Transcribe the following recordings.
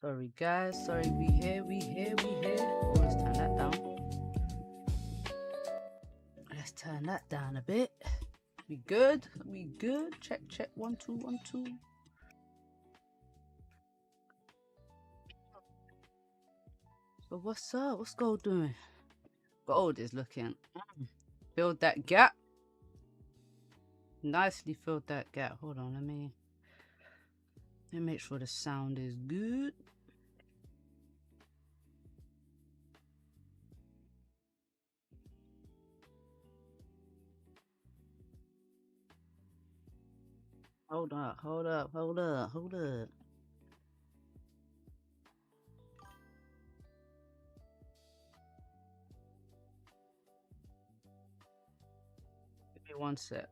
Sorry guys, sorry, we here. Oh, let's turn that down. Let's turn that down a bit. We good? We good? Check, 1 2 1 2. So what's up? What's gold doing? Gold is looking. Filled that gap. Nicely filled that gap. Hold on, let me make sure the sound is good. Hold up. Give me one sec.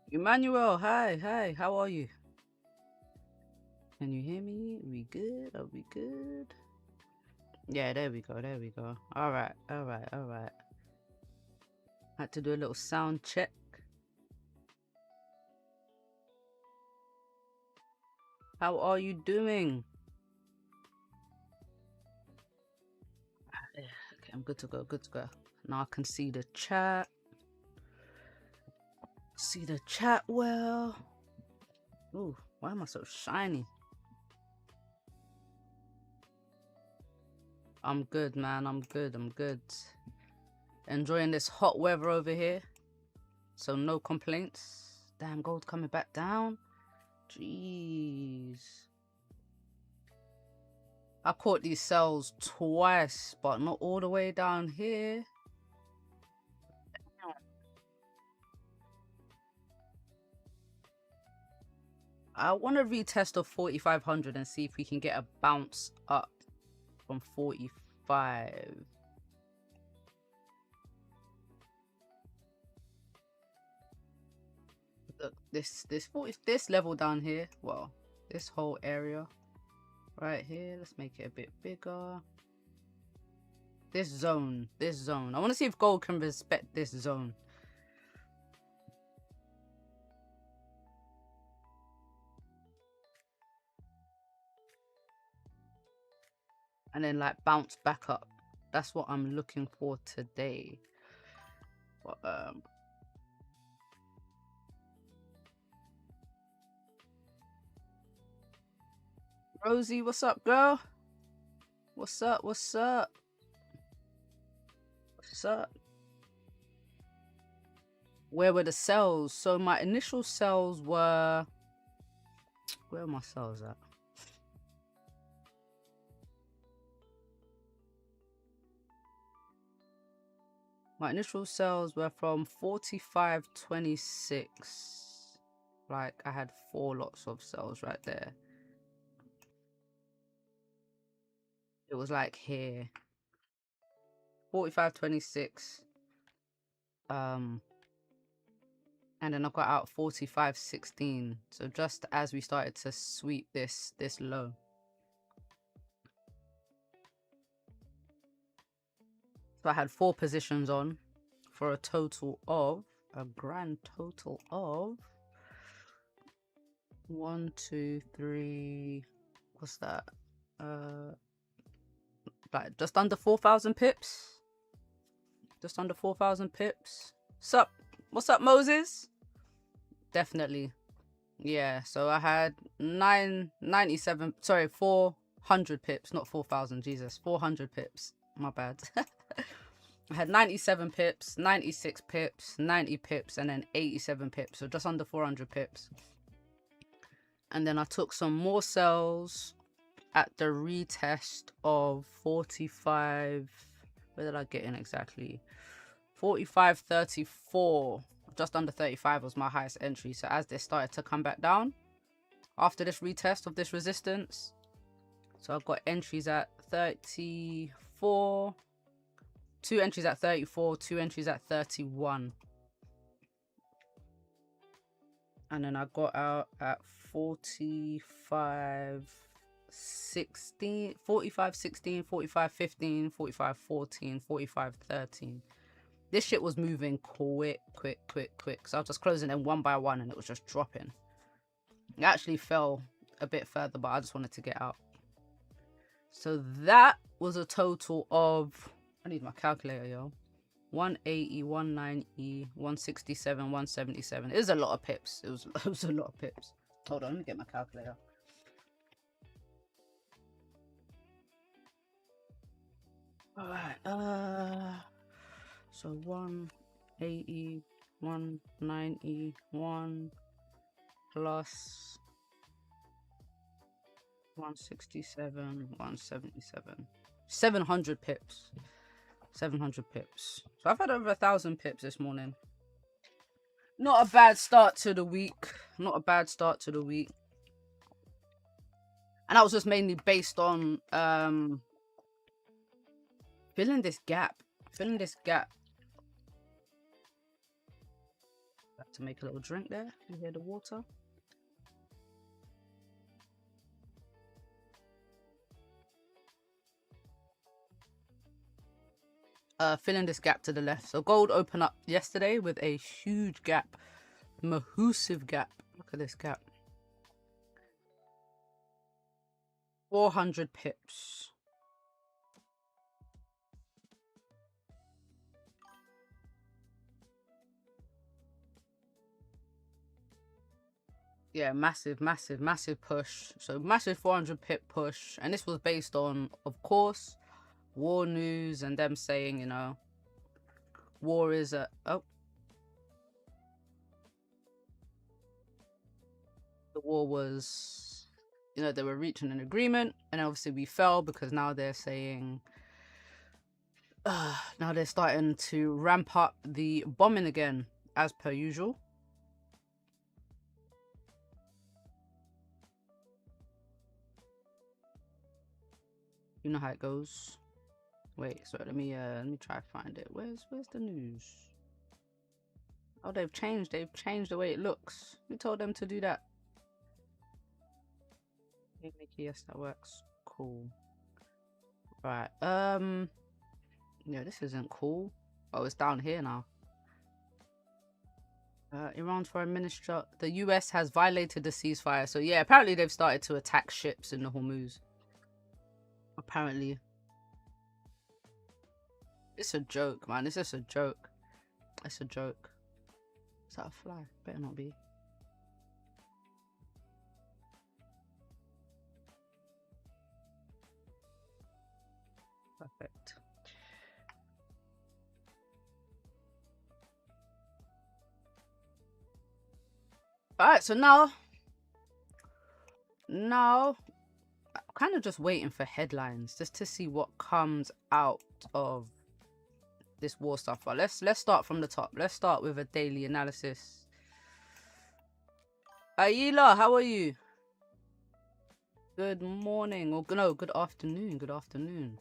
Emmanuel, hi, how are you? Can you hear me? We good? Are we good? Yeah, there we go. All right. Had to do a little sound check. How are you doing? Okay, I'm good to go. Now I can see the chat. Well. Ooh, why am I so shiny? I'm good, man. I'm good. Enjoying this hot weather over here. So no complaints. Damn, gold coming back down. Jeez. I caught these sells twice, but not all the way down here. I want to retest of 4,500 and see if we can get a bounce up from 45. Look, this level down here, well, this whole area right here, let's make it a bit bigger. This zone. I want to see if gold can respect this zone. And then like bounce back up. That's what I'm looking for today. But Rosie, what's up, girl? What's up? Where were the sells? So my initial sells were, where are my sells at? My initial sells were from 45.26. Like I had 4 lots of sells right there. It was like here. 45.26. And then I got out 45.16. So just as we started to sweep this low. So I had 4 positions on for a grand total of 1 2 3, what's that, like just under 4,000 pips. What's up Moses? Definitely, yeah. So I had 400 pips, not 4,000. Jesus, 400 pips, my bad. I had 97 pips, 96 pips, 90 pips, and then 87 pips. So just under 400 pips. And then I took some more sells at the retest of 45. Where did I get in exactly? 45.34. Just under 35 was my highest entry. So as this started to come back down after this retest of this resistance, so I've got entries at 34. 2 entries at 34, 2 entries at 31. And then I got out at 45.60. 16, 45, 16, 45, 15, 45, 14, 45, 13. This shit was moving quick. So I was just closing them one by one and it was just dropping. It actually fell a bit further, but I just wanted to get out. So that was a total of, I need my calculator, yo. 180, 190, 167, 177. It was a lot of pips. It was a lot of pips. Hold on, let me get my calculator. Alright, so 180, 191 plus 167, 177. 700 pips. 700 pips. So I've had over 1,000 pips this morning. Not a bad start to the week. Not a bad start to the week. And that was just mainly based on filling this gap. Filling this gap. Have to make a little drink there. You hear the water? Filling this gap to the left. So gold opened up yesterday with a huge gap. Massive gap. Look at this gap. 400 pips. Yeah, massive push. So massive 400 pip push. And this was based on, of course, war news and them saying, you know, war is a... Oh. The war was, you know, they were reaching an agreement. And obviously we fell because now they're saying... now they're starting to ramp up the bombing again, as per usual. You know how it goes. Wait, so let me try to find it. Where's the news? Oh, they've changed the way it looks. Who told them to do that? Yes, that works. Cool. Right. Yeah, this isn't cool. Oh, it's down here now. Iran's foreign minister. The US has violated the ceasefire. So yeah, apparently they've started to attack ships in the Hormuz. Apparently. It's a joke, man. It's just a joke. It's a joke. Is that a fly? Better not be. Perfect. Alright, so now I'm kind of just waiting for headlines just to see what comes out of this war stuff. But let's start from the top. Let's start with a daily analysis. Ayla, how are you? Good morning, or no, good afternoon. Good afternoon.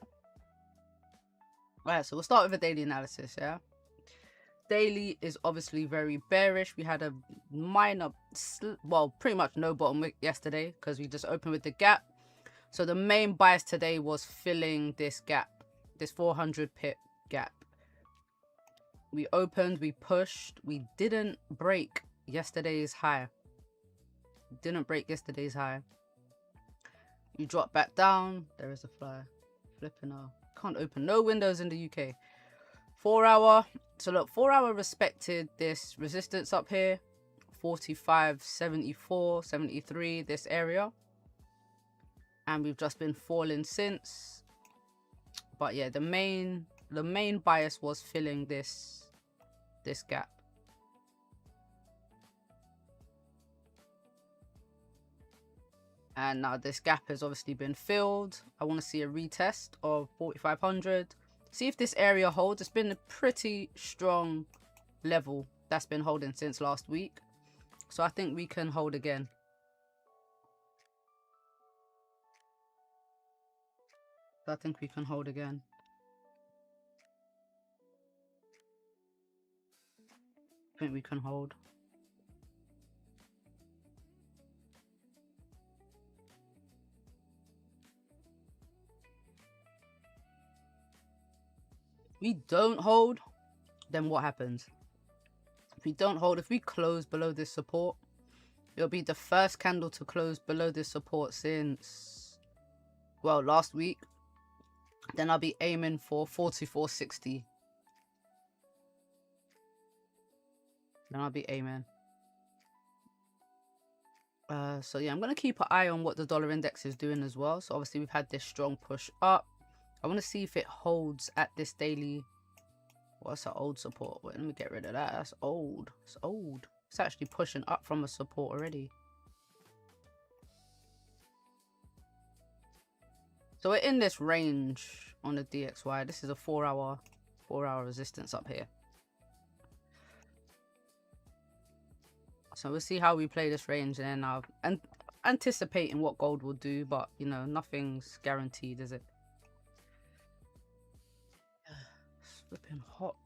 Right, so we'll start with a daily analysis. Yeah, daily is obviously very bearish. We had a minor, well, pretty much no bottom wick yesterday because we just opened with the gap. So the main bias today was filling this gap, this 400 pip gap. We opened, we pushed, we didn't break yesterday's high. Didn't break yesterday's high. You drop back down. There is a fly. Flipping out. Can't open no windows in the UK. 4 hour. So look, 4 hour respected this resistance up here. 45, 74, 73, this area. And we've just been falling since. But yeah, the main bias was filling this gap. And now this gap has obviously been filled. I want to see a retest of 4,500. See if this area holds. It's been a pretty strong level that's been holding since last week. So I think we can hold again. I think we can hold again. I think we can hold. we don't hold, then what happens? If we don't hold, if we close below this support, it'll be the first candle to close below this support since, well, last week. Then I'll be aiming for 44.60. Then I'll be aiming. So yeah, I'm going to keep an eye on what the dollar index is doing as well. So obviously we've had this strong push up. I want to see if it holds at this daily. What's an old support? Wait, let me get rid of that. That's old. It's old. It's actually pushing up from a support already. So we're in this range on the DXY. This is a 4-hour resistance up here. So we'll see how we play this range, and then I'm anticipating what gold will do, but you know, nothing's guaranteed, is it? It's flipping hot.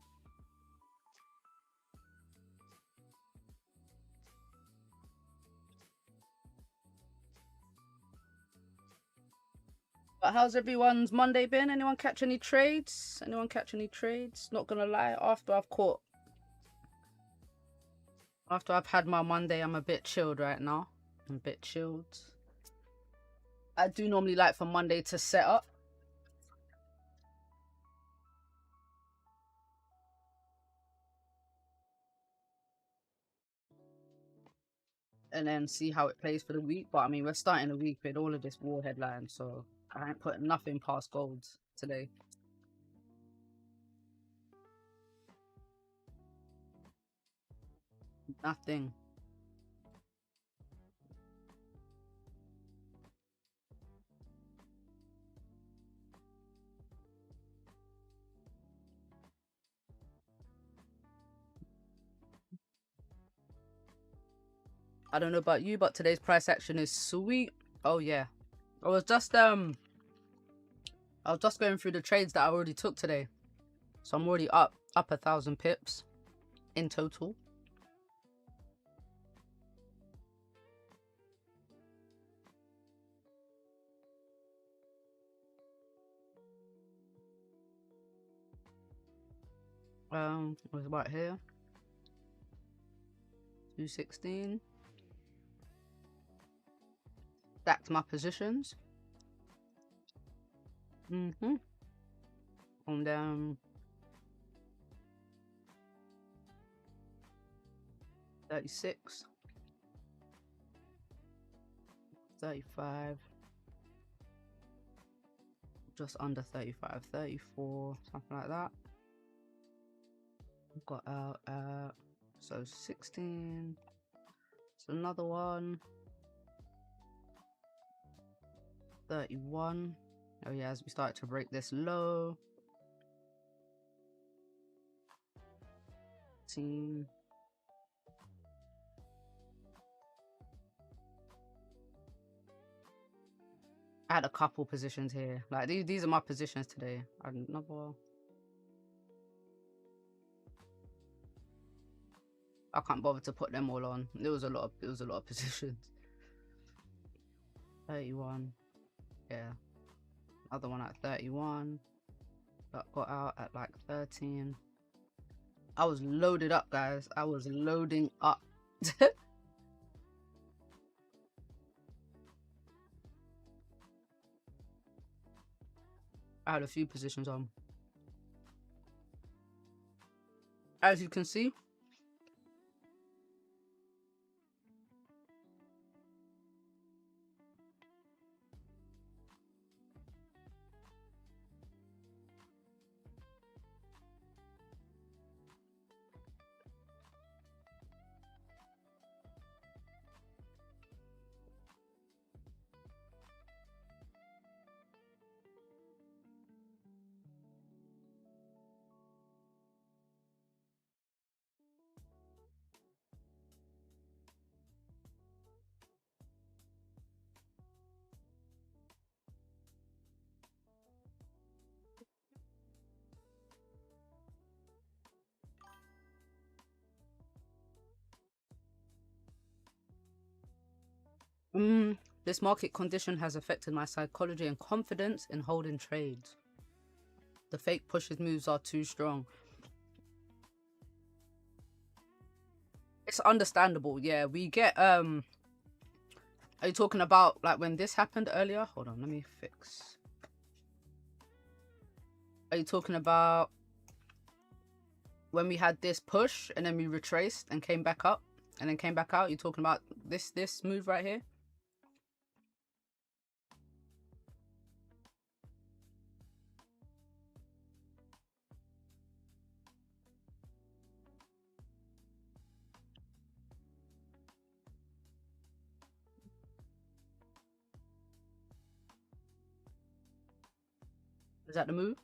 But how's everyone's Monday been? Anyone catch any trades? Anyone catch any trades? Not gonna lie, after I've had my Monday, I'm a bit chilled right now. I'm a bit chilled. I do normally like for Monday to set up. And then see how it plays for the week. But I mean, we're starting the week with all of this war headline, so I ain't putting nothing past gold today. Nothing. I don't know about you, but today's price action is sweet. Oh yeah. I was just going through the trades that I already took today. So I'm already up 1,000 pips in total. Was about here. 216. Stacked my positions. And then 36, 35, just under 35, 34, something like that. Got out so 16. So another one. 31. Oh yeah, as we start to break this low. 18. I had a couple positions here. Like these are my positions today. Another. I can't bother to put them all on. There was a lot of positions. 31. Yeah. Other one at 31. That got out at like 13. I was loaded up, guys. I was loading up. I had a few positions on. As you can see, this market condition has affected my psychology and confidence in holding trades. The fake pushes moves are too strong. It's understandable. Yeah, we get are you talking about like when this happened earlier? Hold on, let me fix. Are you talking about when we had this push and then we retraced and came back up and then came back out? You're talking about this move right here? Is that the move?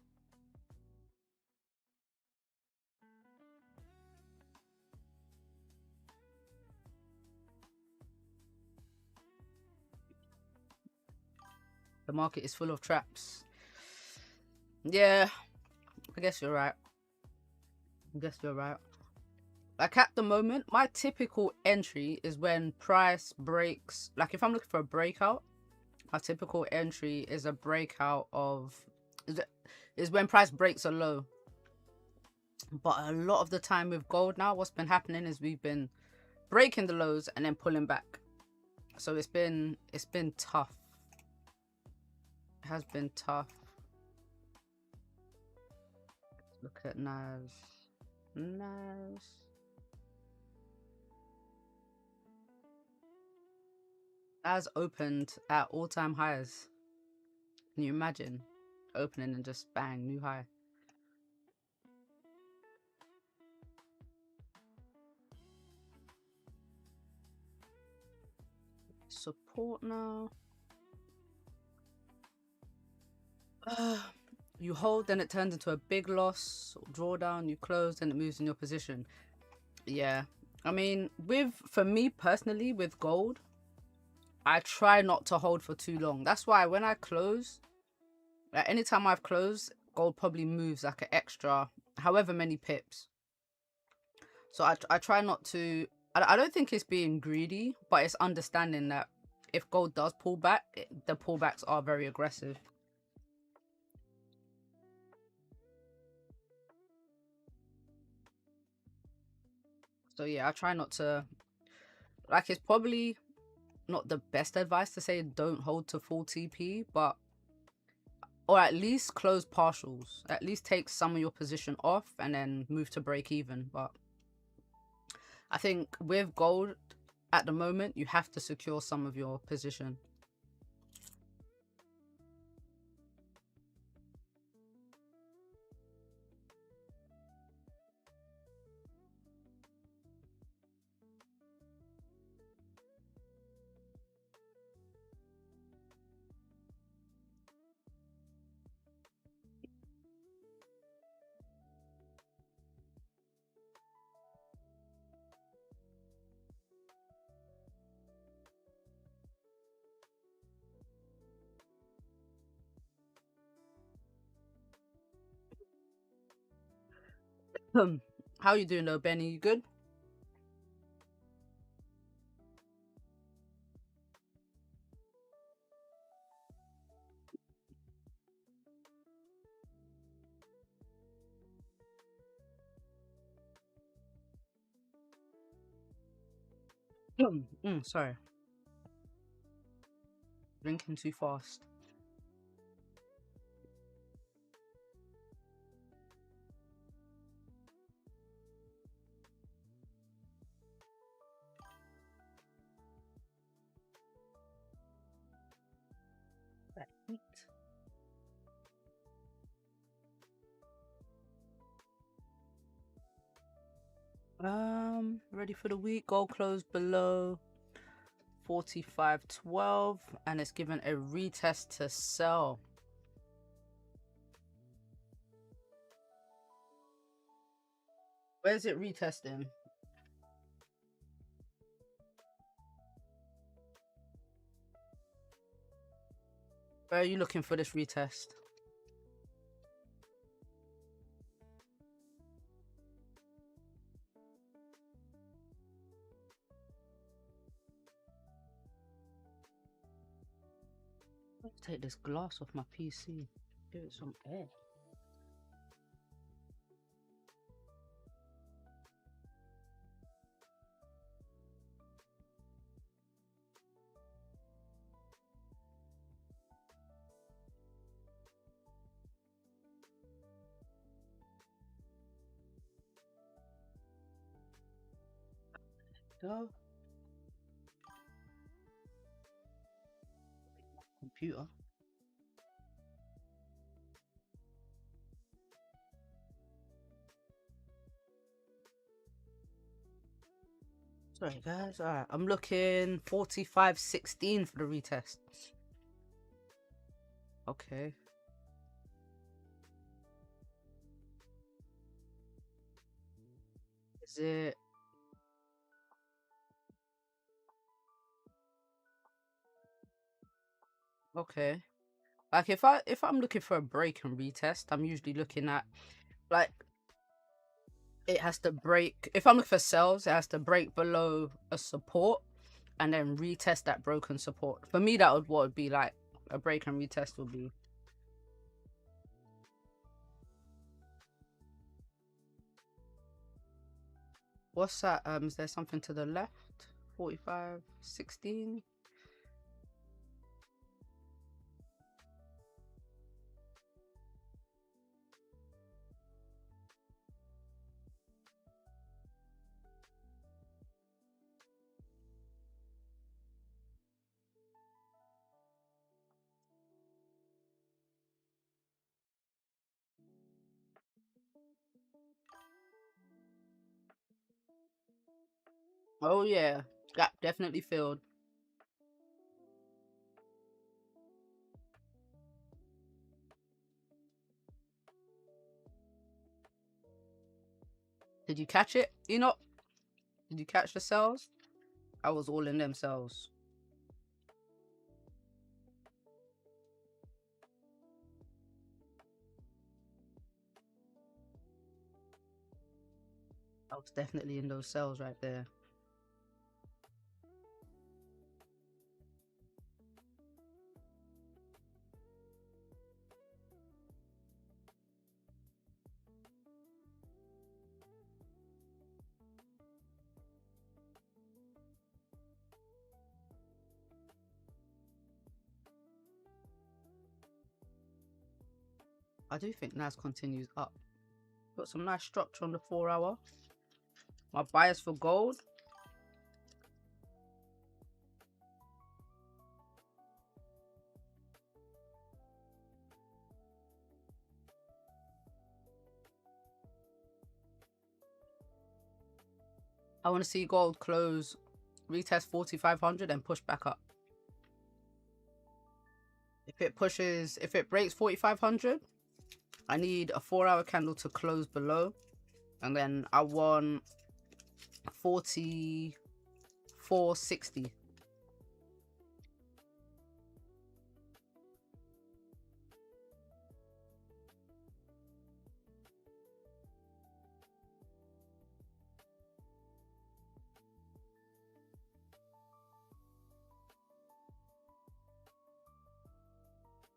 The market is full of traps. Yeah, I guess you're right. Like at the moment, my typical entry is when price breaks. Like if I'm looking for a breakout, my typical entry is a breakout of is when price breaks a low. But a lot of the time with gold now, what's been happening is we've been breaking the lows and then pulling back. So it's been tough. It has been tough. Look at Nas. Nas opened at all-time highs. Can you imagine opening and just bang, new high? Support now. You hold, then it turns into a big loss. Drawdown, you close, then it moves in your position. Yeah, I mean, for me personally, with gold, I try not to hold for too long. That's why when I close, like anytime I've closed, gold probably moves like an extra however many pips. So I try not to. I don't think it's being greedy, but it's understanding that if gold does pull back, the pullbacks are very aggressive. So yeah, I try not to. Like, it's probably not the best advice to say don't hold to full TP, but or at least close partials. At least take some of your position off and then move to break even. But I think with gold at the moment, you have to secure some of your position. How you doing though, Benny? You good? Sorry. Drinking too fast. Ready for the week. Gold closed below 45.12 and it's given a retest to sell. Where's it retesting? Where are you looking for this retest? Let's take this glass off my PC. Give it some air. go. Computer. Sorry guys. Alright, I'm looking 45.16 for the retest. Okay. Is it? Okay. Like if I'm looking for a break and retest, I'm usually looking at like it has to break. If I'm looking for sells, it has to break below a support and then retest that broken support. For me, that would what would be like a break and retest would be. What's that? Is there something to the left? 45.16. Oh yeah, gap definitely filled. Did you catch it? You know, did you catch the cells? I was all in them cells. I was definitely in those cells right there. I do think NAS continues up. Got some nice structure on the 4 hour. My bias for gold. I want to see gold close, retest 4,500 and push back up. If it breaks 4,500, I need a 4 hour candle to close below. And then I want 44.60.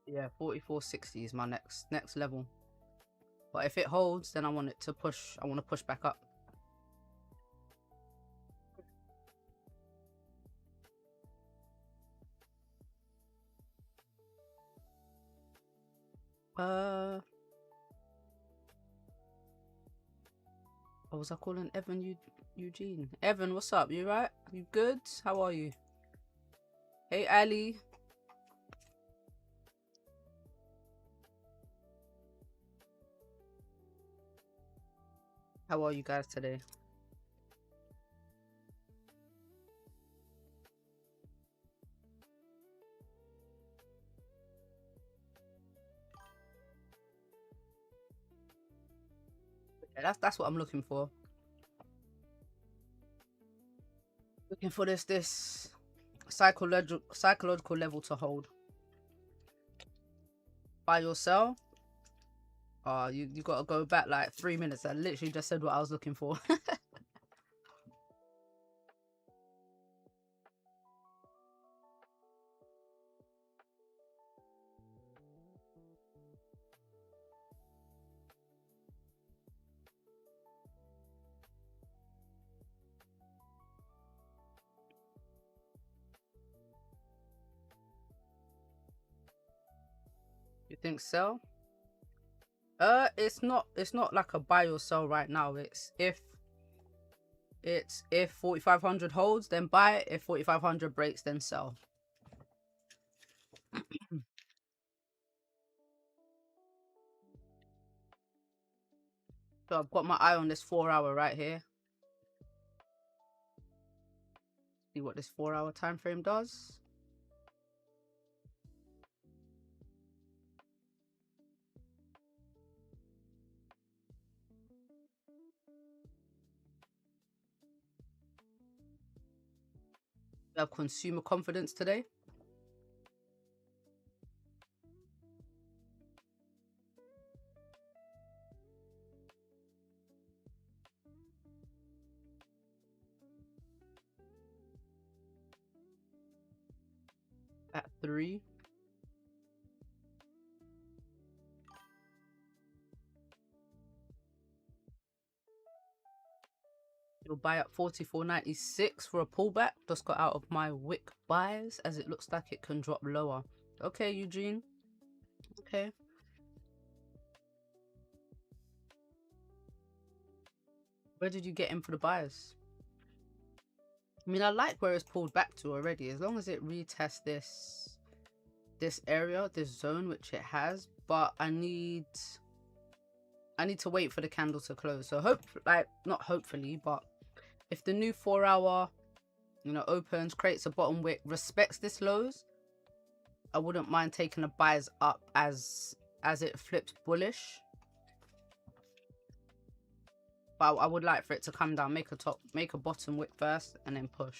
Yeah, 44.60 is my next level. But if it holds, then I want to push back up. What was I calling Evan Eugene? Evan, what's up? You right? You good? How are you? Hey Ali. How are you guys today? Yeah, that's what I'm looking for. Looking for this psychological level to hold. Buy or sell? Oh, you got to go back like 3 minutes. I literally just said what I was looking for. You think sell? It's not like a buy or sell right now. It's It's if 4,500 holds, then buy. If 4,500 breaks, then sell. So I've got my eye on this 4 hour right here. See what this 4 hour time frame does. We have consumer confidence today. At 3. You'll buy at 44.96 for a pullback. Just got out of my Wick buys as it looks like it can drop lower. Okay, Eugene. Okay. Where did you get in for the buyers? I mean, I like where it's pulled back to already, as long as it retests this area, this zone, which it has. But I need to wait for the candle to close. So not hopefully, but if the new 4 hour, you know, opens, creates a bottom wick, respects this lows, I wouldn't mind taking the buys up as it flips bullish. But I would like for it to come down, make a bottom wick first, and then push.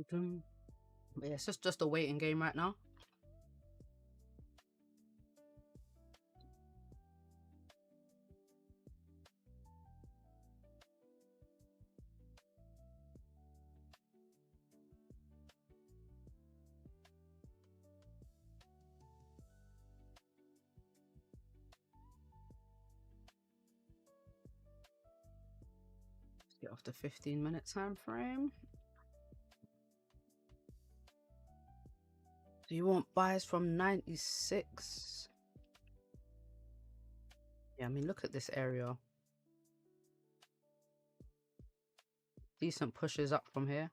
But yeah, it's just a waiting game right now. Get off the 15-minute time frame. Do you want buys from 96? Yeah, I mean, look at this area. Decent pushes up from here.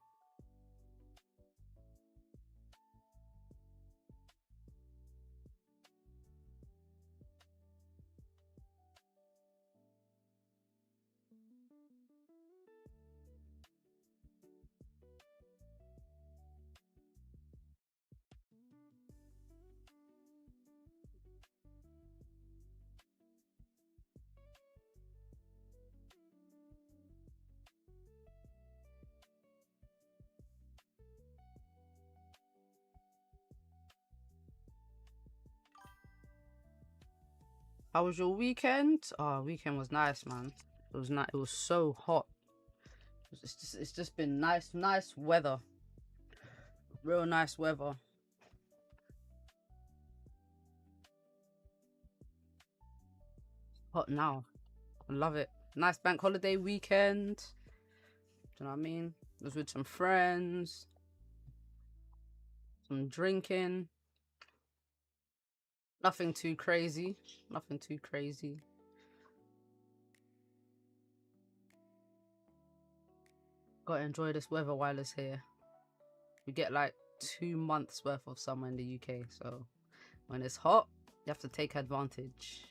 How was your weekend? Oh, weekend was nice, man. It was nice. It was so hot. It's just been nice weather. Real nice weather. Hot now. I love it. Nice bank holiday weekend. Do you know what I mean? Was with some friends. Some drinking. Nothing too crazy. Nothing too crazy. Gotta enjoy this weather while it's here. We get like 2 months worth of summer in the UK, so when it's hot, you have to take advantage.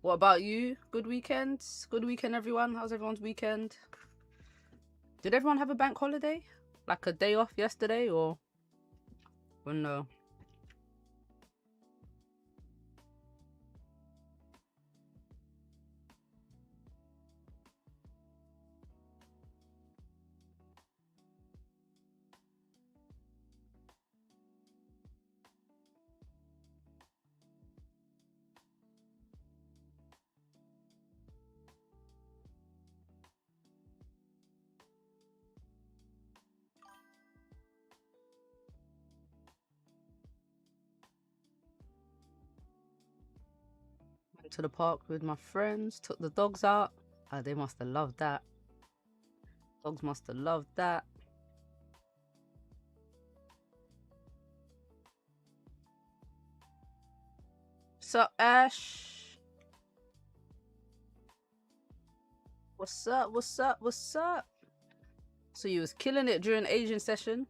What about you? Good weekend? Good weekend, everyone. How's everyone's weekend? Did everyone have a bank holiday? Like a day off yesterday or no? Went to the park with my friends, took the dogs out. Oh, they must have loved that. Dogs must have loved that. What's up, Ash? What's up? What's up? What's up? So you was killing it during Asian session?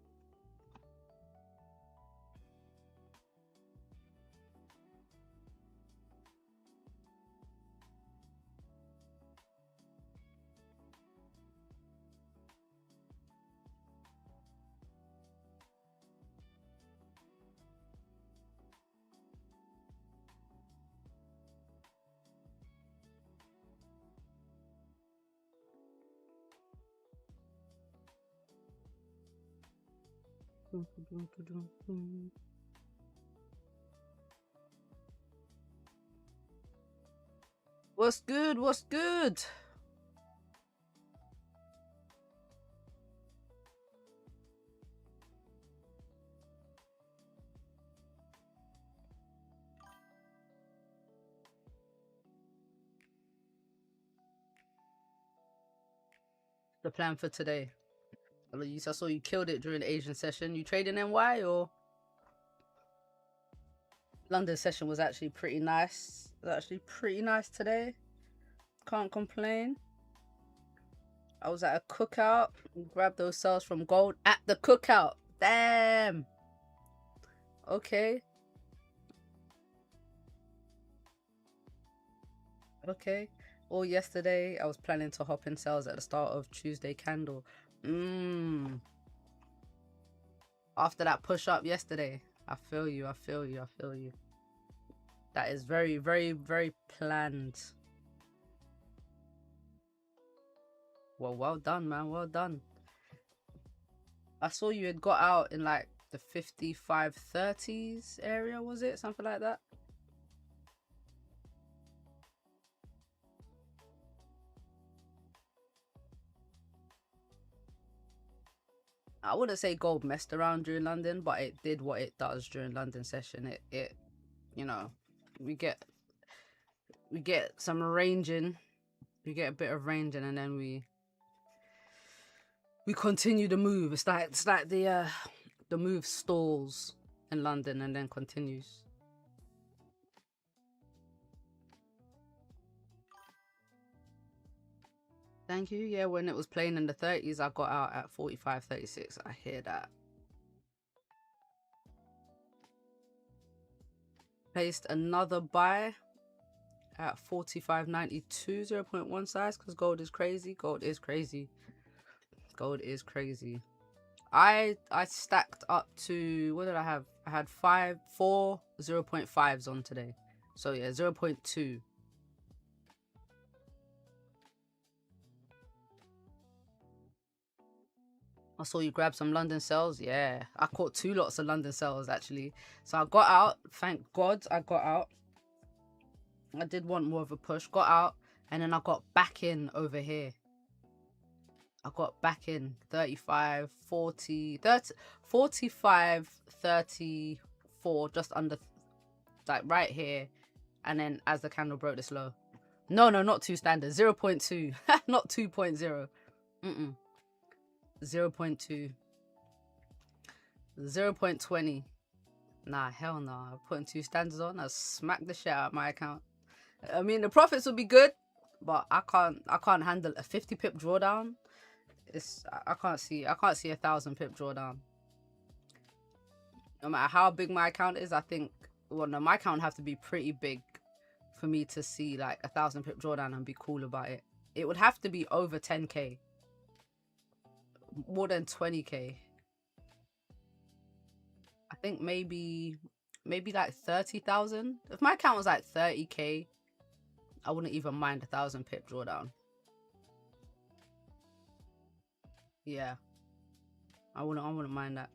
What's good? What's good? The plan for today. I saw you killed it during the Asian session. You trading NY or? London session was actually pretty nice. It was actually pretty nice today. Can't complain. I was at a cookout. Grabbed those sales from gold at the cookout. Damn. Okay. Okay. All yesterday, I was planning to hop in sales at the start of Tuesday candle. After that push up yesterday. I feel you. I feel you. I feel you. That is very, very, very planned. Well done, man. Well done. I saw you had got out in like the 55-30s area, was it? Something like that? I wouldn't say gold messed around during London, but it did what it does during London session. It you know, we get some ranging, we get a bit of ranging, and then we continue the move. It's like the move stalls in London and then continues. Thank you. Yeah, when it was playing in the 30s, I got out at 45-36. I hear that. Placed another buy at 45.92, 0.1 size, because gold is crazy. Gold is crazy. Gold is crazy. I stacked up to, what did I have? I had 4 0.5s on today. So yeah, 0.2. I saw you grab some London sales. Yeah, I caught 2 lots of London sales actually. So I got out. Thank God I got out. I did want more of a push. Got out. And then I got back in over here. I got back in 35, 40, 30, 45, 34, just under, like right here. And then as the candle broke this low. No, not 2 standard. 0.2. Not 2.0. 0.2. 0.20. Nah, hell no. I'm putting 2 standards on. I'll smack the shit out of my account. I mean, the profits will be good, but I can't handle a 50 pip drawdown. I can't see 1,000 pip drawdown. No matter how big my account is, I think, well, no, my account would have to be pretty big for me to see like 1,000 pip drawdown and be cool about it. It would have to be over 10k, more than 20k. I think maybe like 30,000. If my account was like 30k, I wouldn't even mind 1,000 pip drawdown. Yeah, I wouldn't mind that.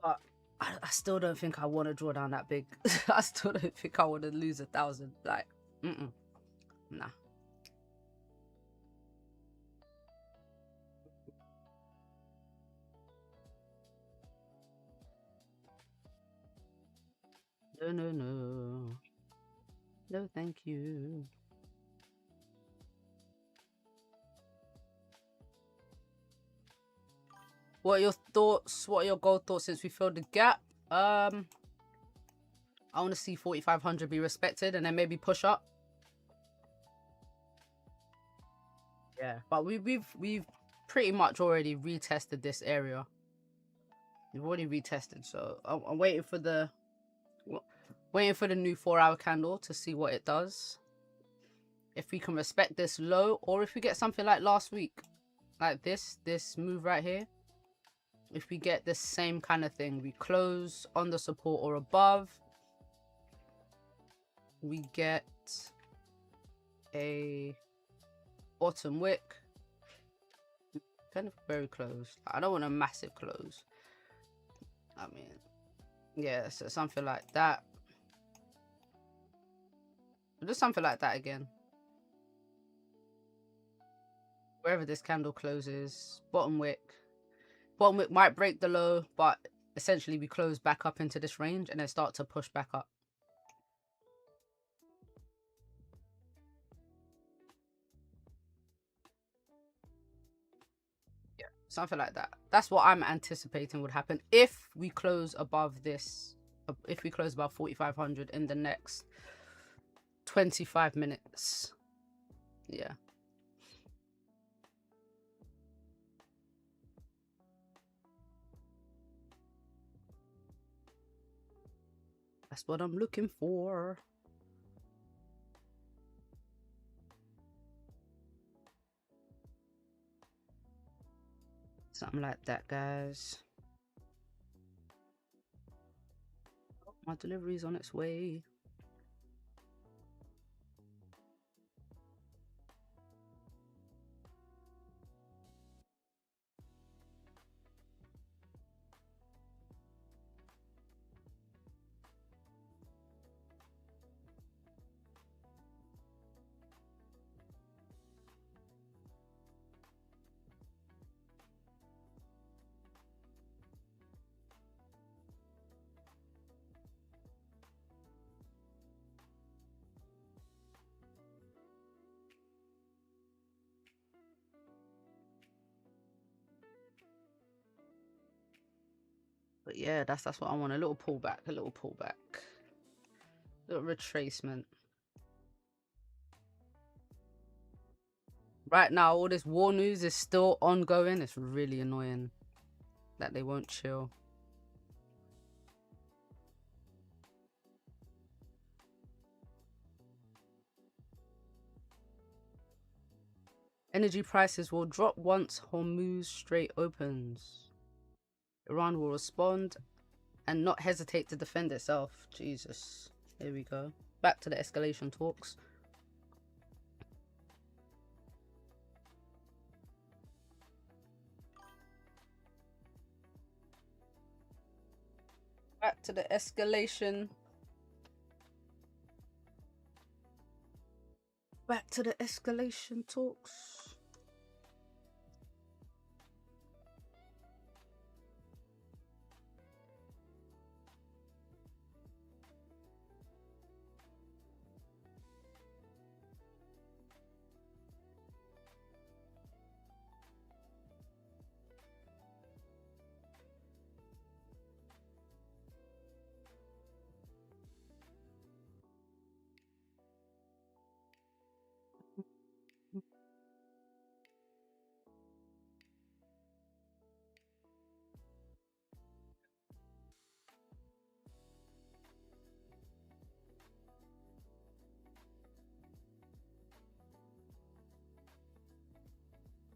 But I still don't think I want to draw down that big. I still don't think I want to lose 1,000. Like, nah. No. No, thank you. What are your thoughts? What are your goal thoughts since we filled the gap? I want to see 4,500 be respected and then maybe push up. Yeah, but we've pretty much already retested this area. We've already retested, so I'm waiting for the new 4-hour candle to see what it does. If we can respect this low, or if we get something like last week, like this move right here. If we get the same kind of thing, we close on the support or above, we get a bottom wick, kind of very close. I don't want a massive close. I mean, yeah, so something like that. Just something like that again. Wherever this candle closes, bottom wick might break the low, but essentially we close back up into this range and then start to push back up. Yeah, something like that. That's what I'm anticipating would happen if we close above this, if we close above 4,500 in the next 25 minutes. Yeah. That's what I'm looking for. Something like that, guys. Oh, my delivery's on its way. But yeah, that's what I want. A little pullback, a little retracement. Right now, all this war news is still ongoing. It's really annoying that they won't chill. Energy prices will drop once Hormuz Strait opens. Iran will respond and not hesitate to defend itself. Jesus. Here we go. Back to the escalation talks. Back to the escalation. Back to the escalation talks.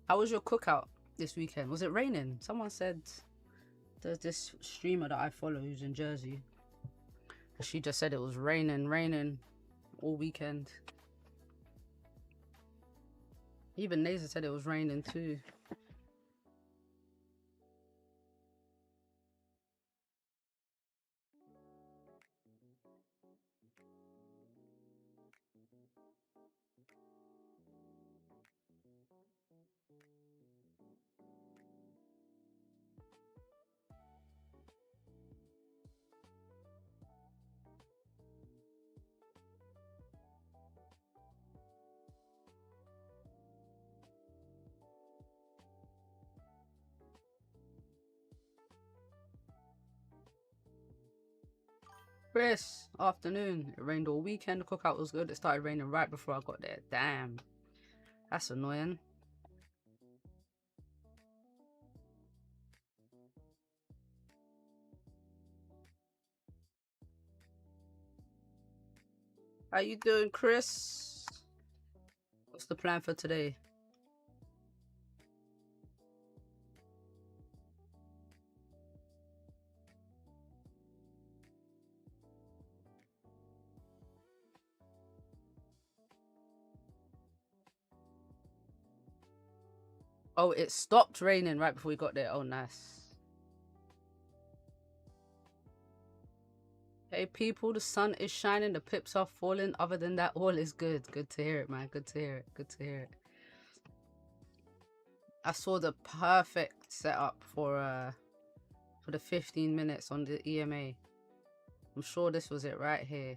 How was your cookout this weekend? Was it raining? Someone said there's this streamer that I follow who's in Jersey. She just said it was raining all weekend. Even Naza said it was raining too. Chris, afternoon. It rained all weekend. The cookout was good. It started raining right before I got there. Damn. That's annoying. How you doing, Chris? What's the plan for today? Oh, it stopped raining right before we got there. Oh, nice. Hey, people, the sun is shining. The pips are falling. Other than that, all is good. Good to hear it, man. Good to hear it. Good to hear it. I saw the perfect setup for the 15 minutes on the EMA. I'm sure this was it right here.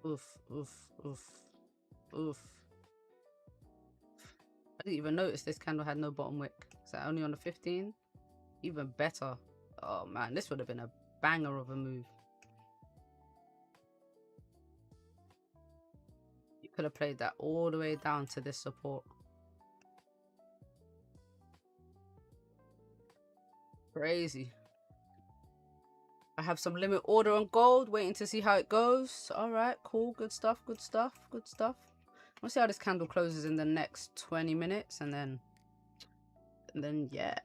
Oof, oof, oof, oof. I didn't even notice this candle had no bottom wick. Is that only on the 15? Even better. Oh man, this would have been a banger of a move. You could have played that all the way down to this support. Crazy. I have some limit order on gold, waiting to see how it goes. All right, cool, good stuff, good stuff, good stuff. We'll see how this candle closes in the next 20 minutes, and then yeah.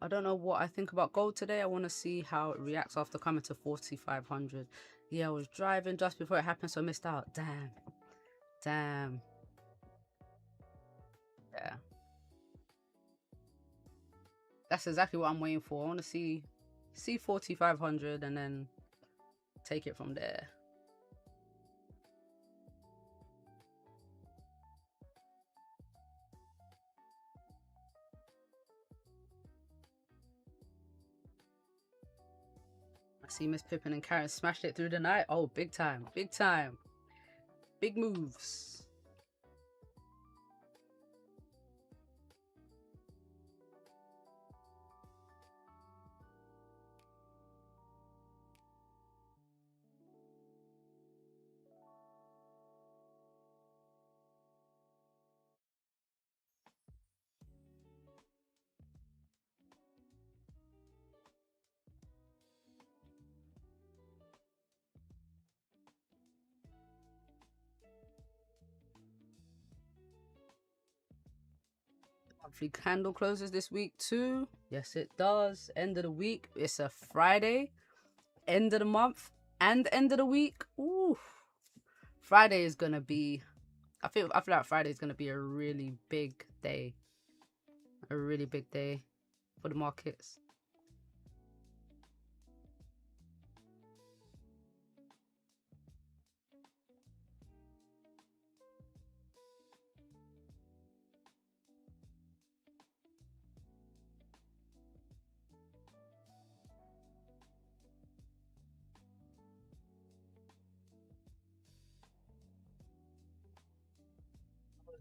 I don't know what I think about gold today. I want to see how it reacts after coming to 4,500. Yeah, I was driving just before it happened, so I missed out. Damn. Damn. Yeah. That's exactly what I'm waiting for. I want to see 4,500 and then take it from there. I see Miss Pippin and Karen smashed it through the night. Oh, big time. Big time. Big moves. Monthly candle closes this week too. Yes, it does. End of the week. It's a Friday. End of the month and end of the week. Ooh. Friday is gonna be. I feel like Friday is gonna be a really big day. A really big day for the markets.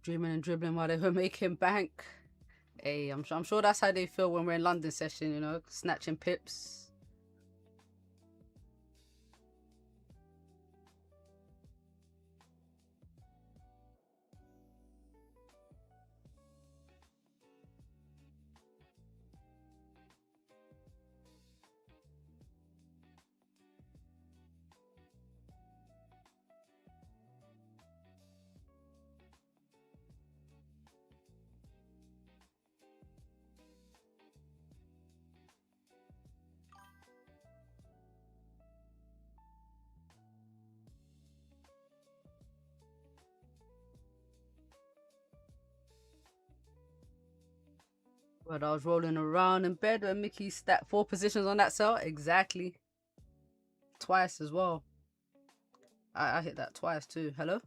Dreaming and dribbling while they were making bank. Hey, I'm sure that's how they feel when we're in London session, you know, snatching pips. But I was rolling around in bed when Mickey stacked 4 positions on that cell. Exactly. Twice as well. I hit that twice too. Hello?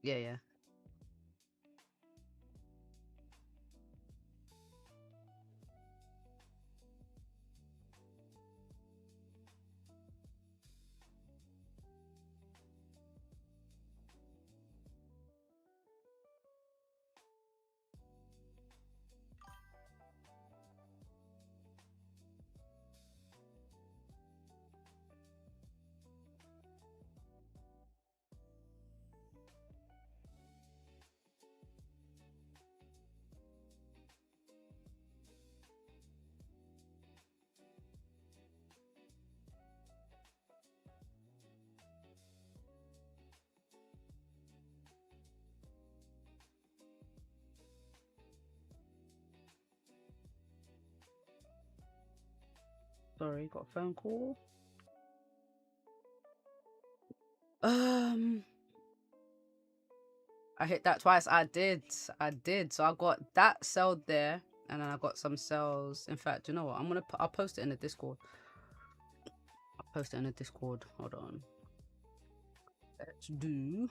Yeah. Sorry, got a phone call. I hit that twice. I did. So I got that cell there, and then I got some cells. In fact, you know what? I'll post it in the Discord. Hold on. Let's do.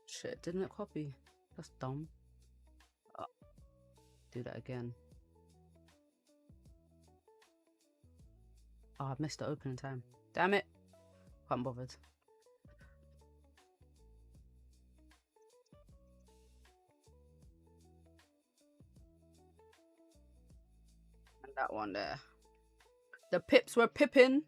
Shit, didn't it copy? That's dumb. Oh, do that again. Oh, I missed the opening time. Damn it. Can't bothered. And that one there. The pips were pipping.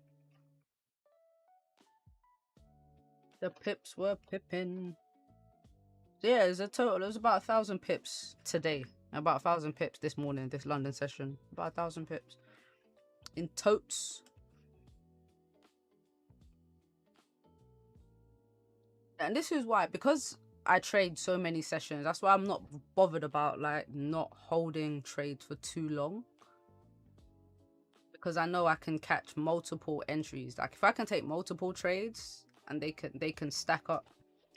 Yeah, it's a total. It was about 1,000 pips today. About 1,000 pips this morning, this London session. About 1,000 pips. In totes. And this is why, because I trade so many sessions, that's why I'm not bothered about like not holding trades for too long. Because I know I can catch multiple entries. Like if I can take multiple trades and they can stack up.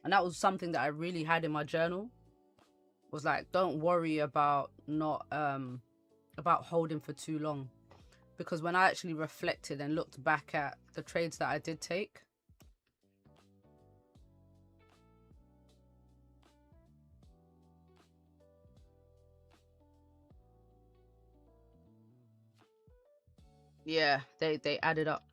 And that was something that I really had in my journal. Was like, don't worry about not about holding for too long. Because when I actually reflected and looked back at the trades that I did take, yeah, they added up.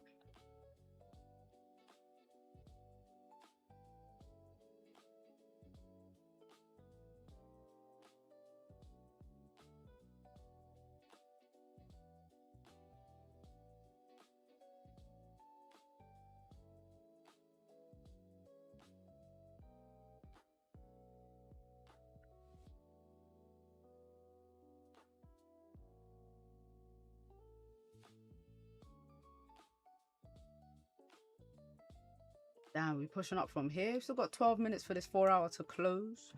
Damn, we're pushing up from here. We've still got 12 minutes for this 4 hour to close.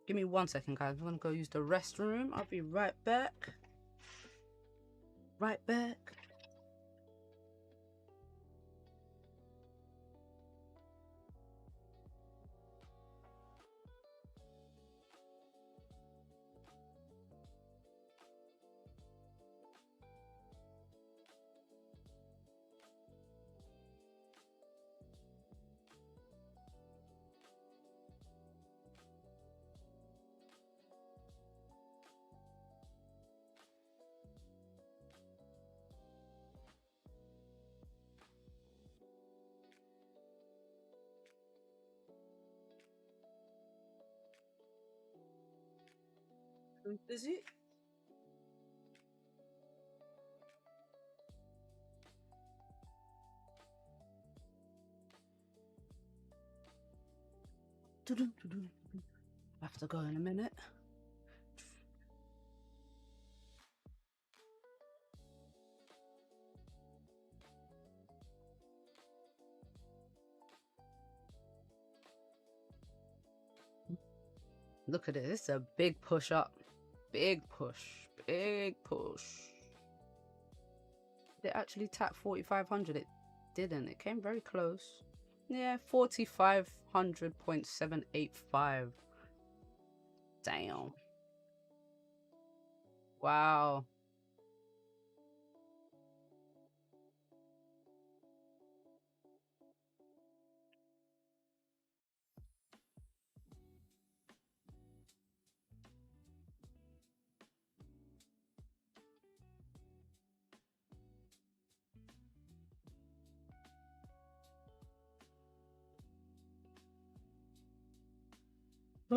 Give me 1 second, guys. I'm gonna go use the restroom. I'll be right back. Right back. Is it? I have to go in a minute. Look at it. It's a big push up. Big push. Big push. Did it actually tap 4,500? It didn't. It came very close. Yeah, 4,500.785. Damn. Wow. I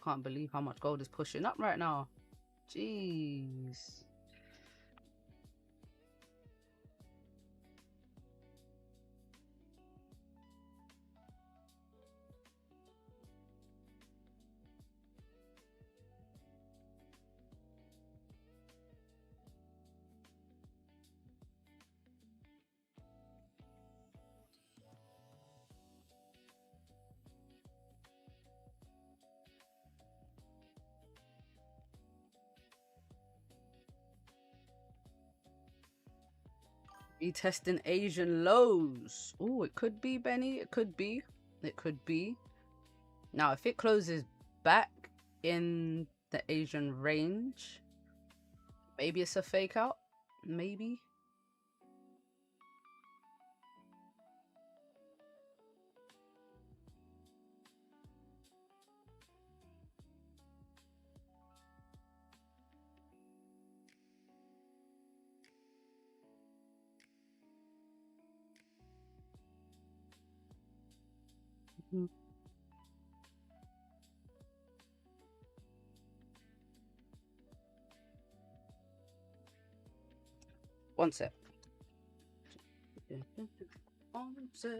can't believe how much gold is pushing up right now. Jeez. Retesting Asian lows. Oh, it could be, Benny. It could be. It could be. Now, if it closes back in the Asian range, maybe it's a fake out. Maybe. One sec. One sec.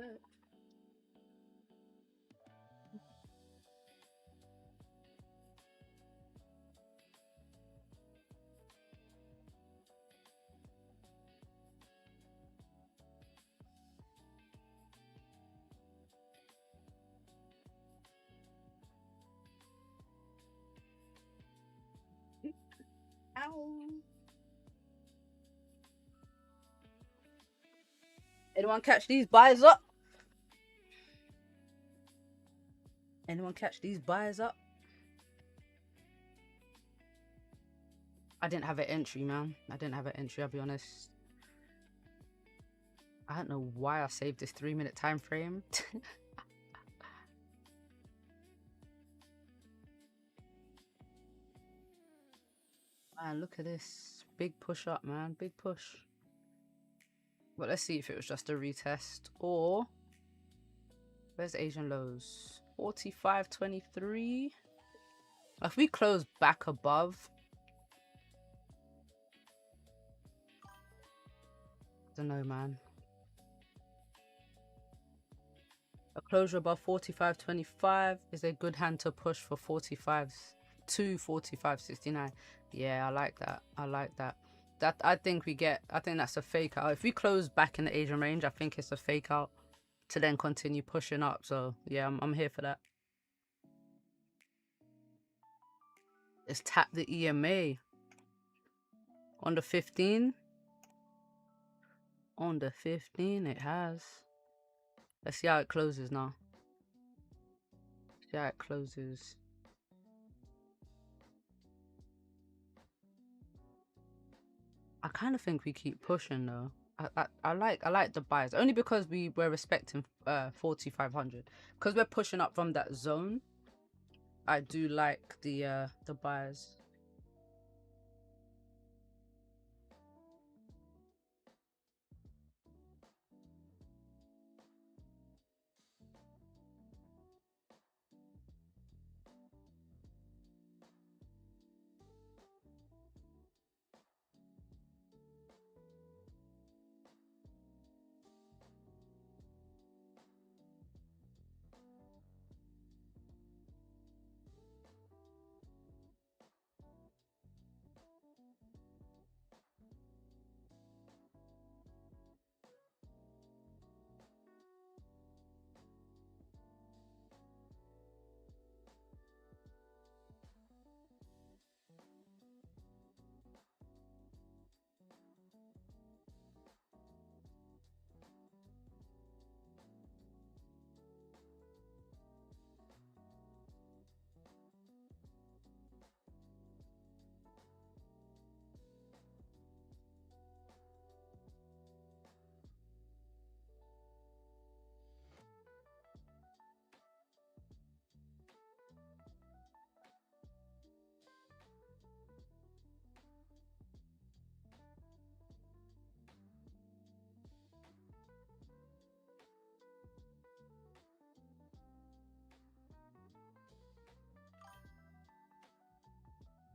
Ow. Anyone catch these buys up? Anyone catch these buys up? I didn't have an entry, man. I didn't have an entry, I'll be honest. I don't know why I saved this 3-minute time frame. Man, look at this. Big push up, man. Big push. But let's see if it was just a retest or... Where's Asian lows? 45.23. If we close back above... I don't know, man. A closure above 45.25 is a good hand to push for 45s to 45.69. Yeah, I like that. I like that. That I think that's a fake out. If we close back in the Asian range, I think it's a fake out to then continue pushing up. So yeah, I'm here for that. Let's tap the EMA on the 15. On the 15, it has. Let's see how it closes now. See how it closes. I kind of think we keep pushing though. I like the buys only because we're respecting 4,500 because we're pushing up from that zone. I do like the buys.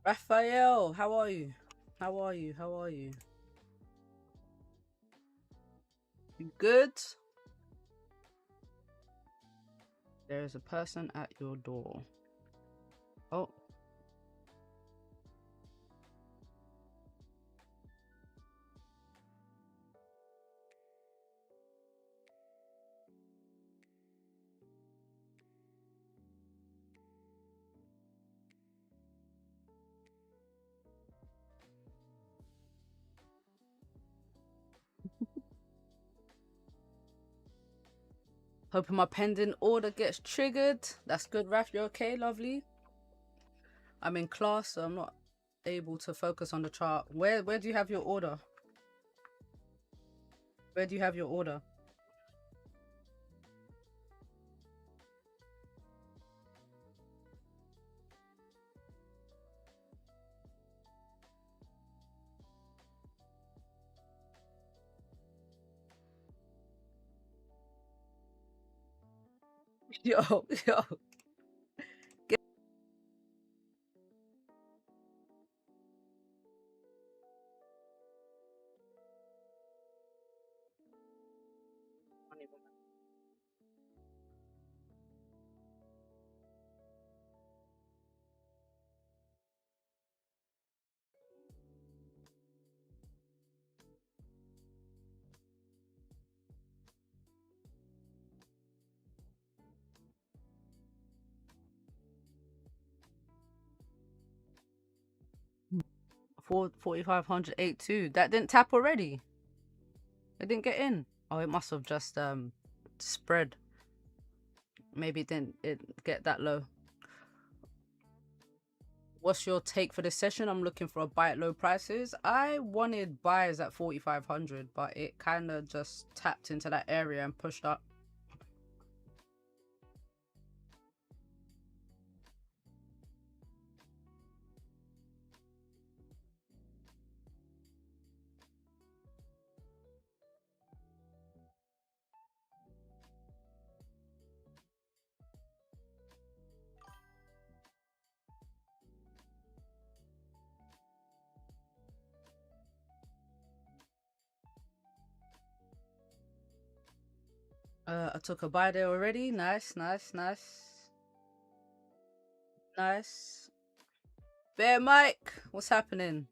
Raphael, how are you? How are you? How are you? You good? There is a person at your door. Oh. Hoping my pending order gets triggered. That's good, Raf. You okay? Lovely. I'm in class, so I'm not able to focus on the chart. Where do you have your order? Where do you have your order? Yo. For 4,500, 8.2. That didn't tap already. It didn't get in. Oh, it must have just spread. Maybe it didn't get that low. What's your take for this session? I'm looking for a buy at low prices. I wanted buys at 4,500, but it kind of just tapped into that area and pushed up. I took a buy there already. Nice. Bear Mike, what's happening?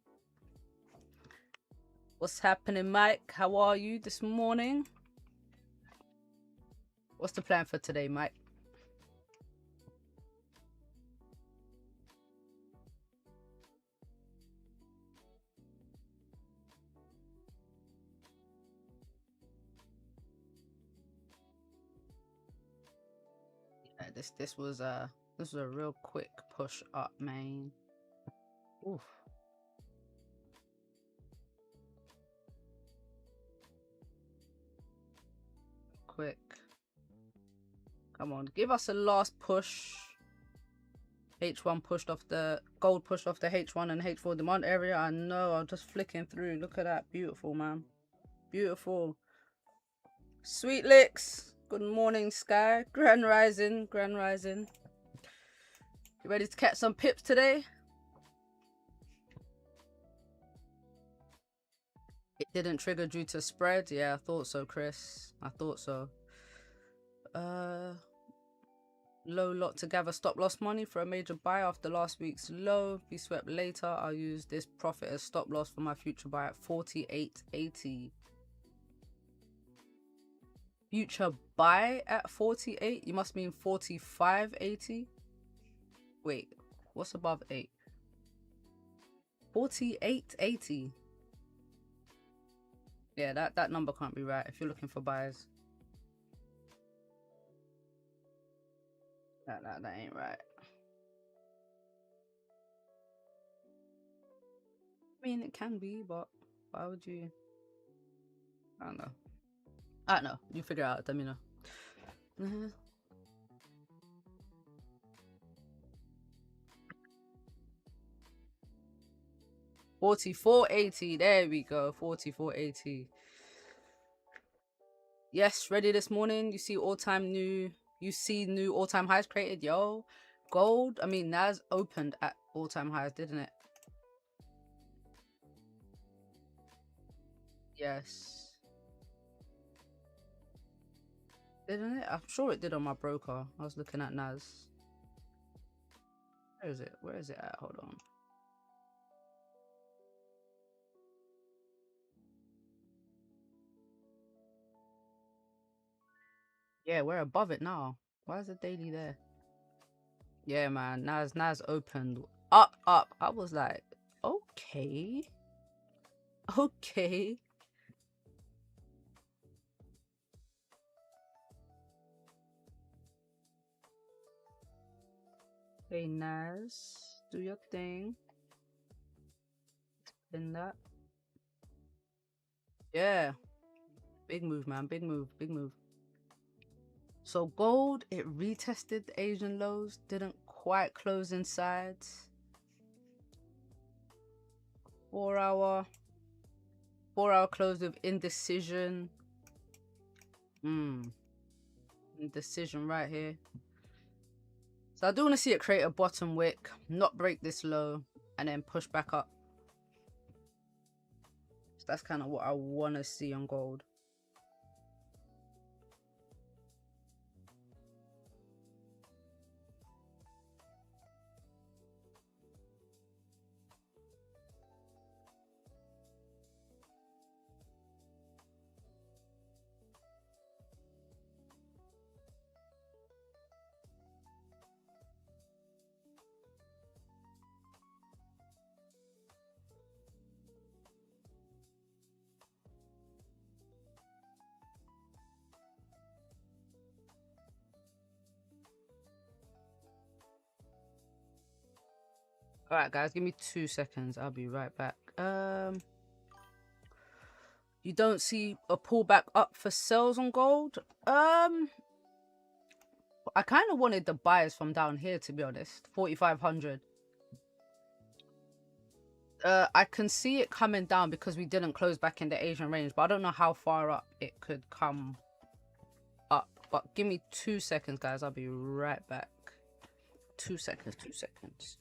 What's happening, Mike? How are you this morning? What's the plan for today, Mike? Yeah, this was a real quick push up, man. Oof. quick. Come on, give us a last push. H1 pushed off the gold, pushed off the H1 and H4 demand area. I know, I'm just flicking through. Look at that. Beautiful, man. Beautiful. Sweet licks. Good morning, Sky. Grand rising. Grand rising. You ready to catch some pips today? It didn't trigger due to spread. Yeah, I thought so, Chris. I thought so. Low lot to gather stop loss money for a major buy after last week's low. Be swept later. I'll use this profit as stop loss for my future buy at 48.80. Future buy at 48? You must mean 45.80. Wait, what's above 8? 48.80. Yeah, that number can't be right if you're looking for buyers. That ain't right. I mean, it can be, but why would you? I don't know. I don't know. You figure it out. Let me know. 44.80. There we go. 44.80. Yes, ready this morning. You see all-time new. You see new all-time highs created. Yo, gold. I mean, NAS opened at all-time highs, didn't it? Yes. Didn't it? I'm sure it did on my broker. I was looking at NAS. Where is it? Where is it at? Hold on. Yeah, we're above it now. Why is the daily there? Yeah, man. NAS opened up. I was like, okay. Okay. Hey, NAS. Do your thing. In that. Yeah. Big move, man. Big move. Big move. So gold, it retested the Asian lows. Didn't quite close inside. 4 hour close with indecision. Indecision right here. So I do want to see it create a bottom wick, not break this low, and then push back up. So that's kind of what I want to see on gold. All right, guys, give me 2 seconds. I'll be right back. You don't see a pullback up for sales on gold? I kind of wanted the buyers from down here, to be honest. 4,500. I can see it coming down because we didn't close back in the Asian range, but I don't know how far up it could come up. But give me 2 seconds, guys. I'll be right back. 2 seconds, 2 seconds.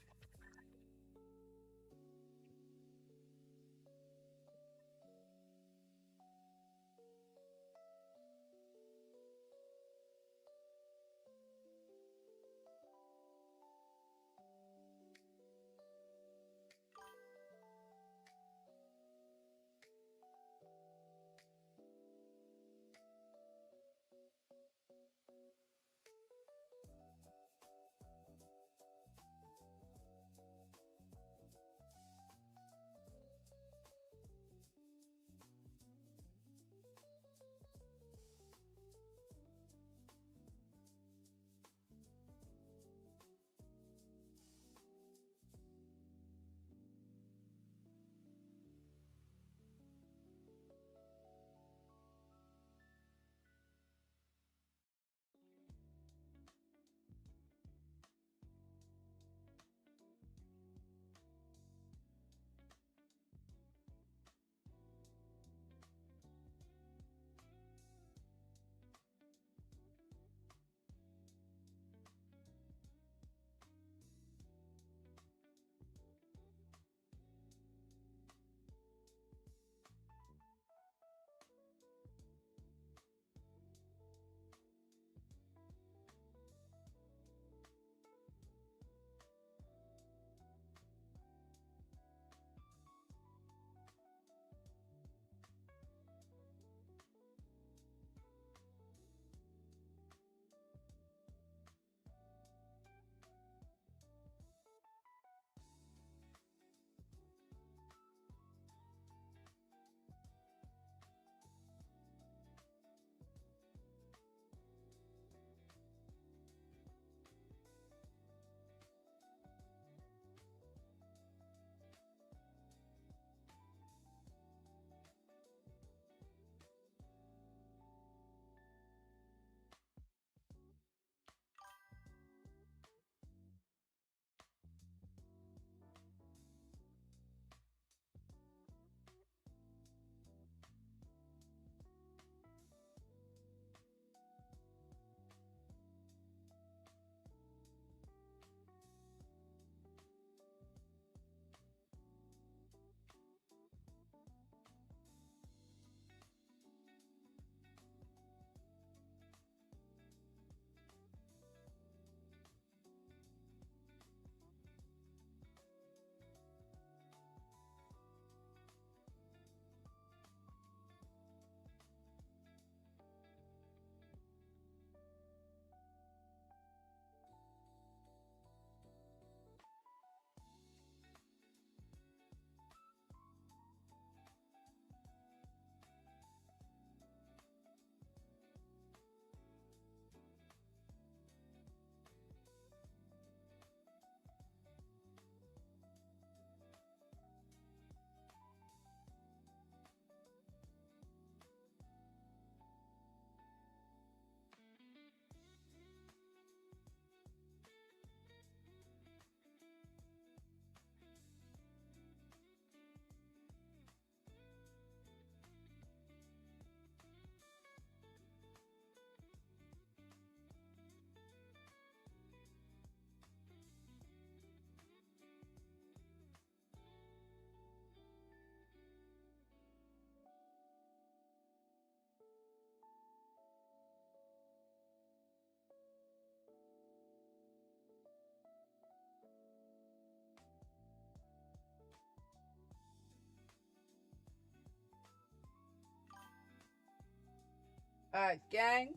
Alright, gang.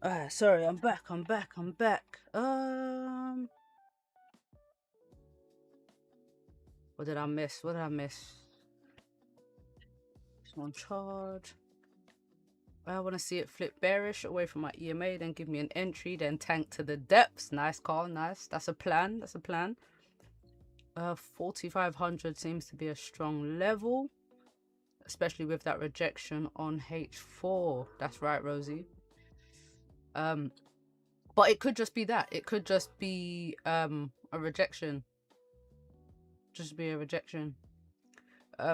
Alright, sorry, I'm back. What did I miss? It's on charge. I want to see it flip bearish away from my EMA, then give me an entry, then tank to the depths. Nice call, nice. That's a plan. 4,500 seems to be a strong level, especially with that rejection on H4. That's right, Rosie. But it could just be that. It could just be a rejection. Just be a rejection.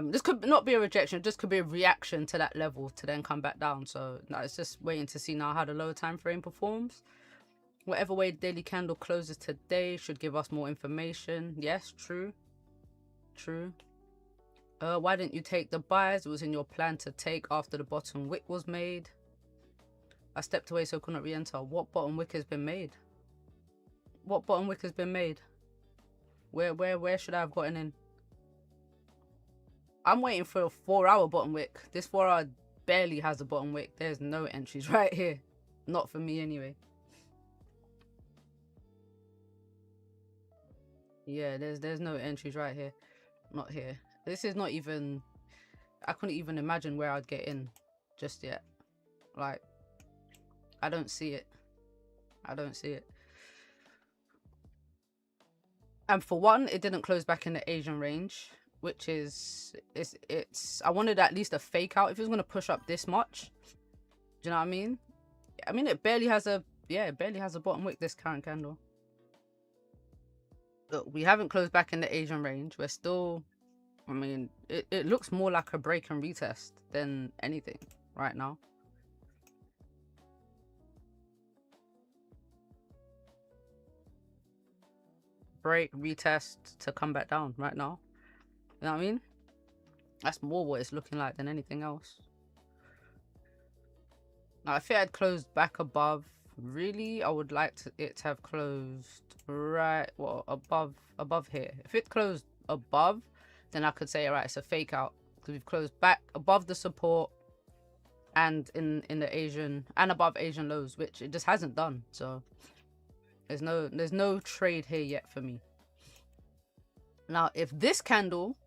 This could not be a rejection. This could be a reaction to that level to then come back down. So no, it's just waiting to see now how the lower time frame performs. Whatever way daily candle closes today should give us more information. Yes, true. Why didn't you take the buys? It was in your plan to take after the bottom wick was made. I stepped away so I couldn't re-enter. What bottom wick has been made? Where should I have gotten in? I'm waiting for a 4-hour bottom wick. This 4-hour barely has a bottom wick. There's no entries right here. Not for me anyway. Yeah, there's no entries right here. Not here. This is not even... I couldn't even imagine where I'd get in just yet. Like, I don't see it. And for one, it didn't close back in the Asian range, which is it's I wanted at least a fake out if it was going to push up this much. Do you know what I mean? It barely has a bottom wick, this current candle. Look, we haven't closed back in the Asian range. We're still, it looks more like a break and retest than anything right now. Break, retest to come back down right now. You know what I mean? That's more what it's looking like than anything else. Now, if it had closed back above, really, I would like it to have closed right, well, above here. If it closed above, then I could say, all right, it's a fake out, because we've closed back above the support and in the Asian and above Asian lows, which it just hasn't done. So there's no trade here yet for me. Now, if this candle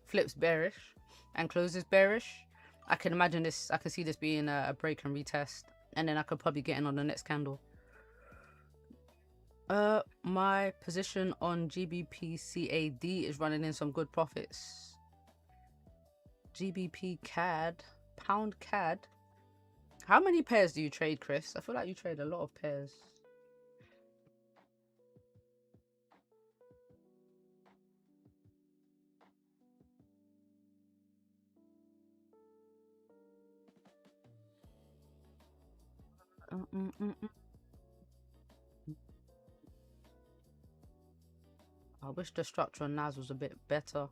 flips bearish and closes bearish, I can imagine this. I can see this being a break and retest, and then I could probably get in on the next candle. My position on GBP CAD is running in some good profits. GBP CAD, pound CAD. How many pairs do you trade, Chris? I feel like you trade a lot of pairs. I wish the structure on NAS was a bit better.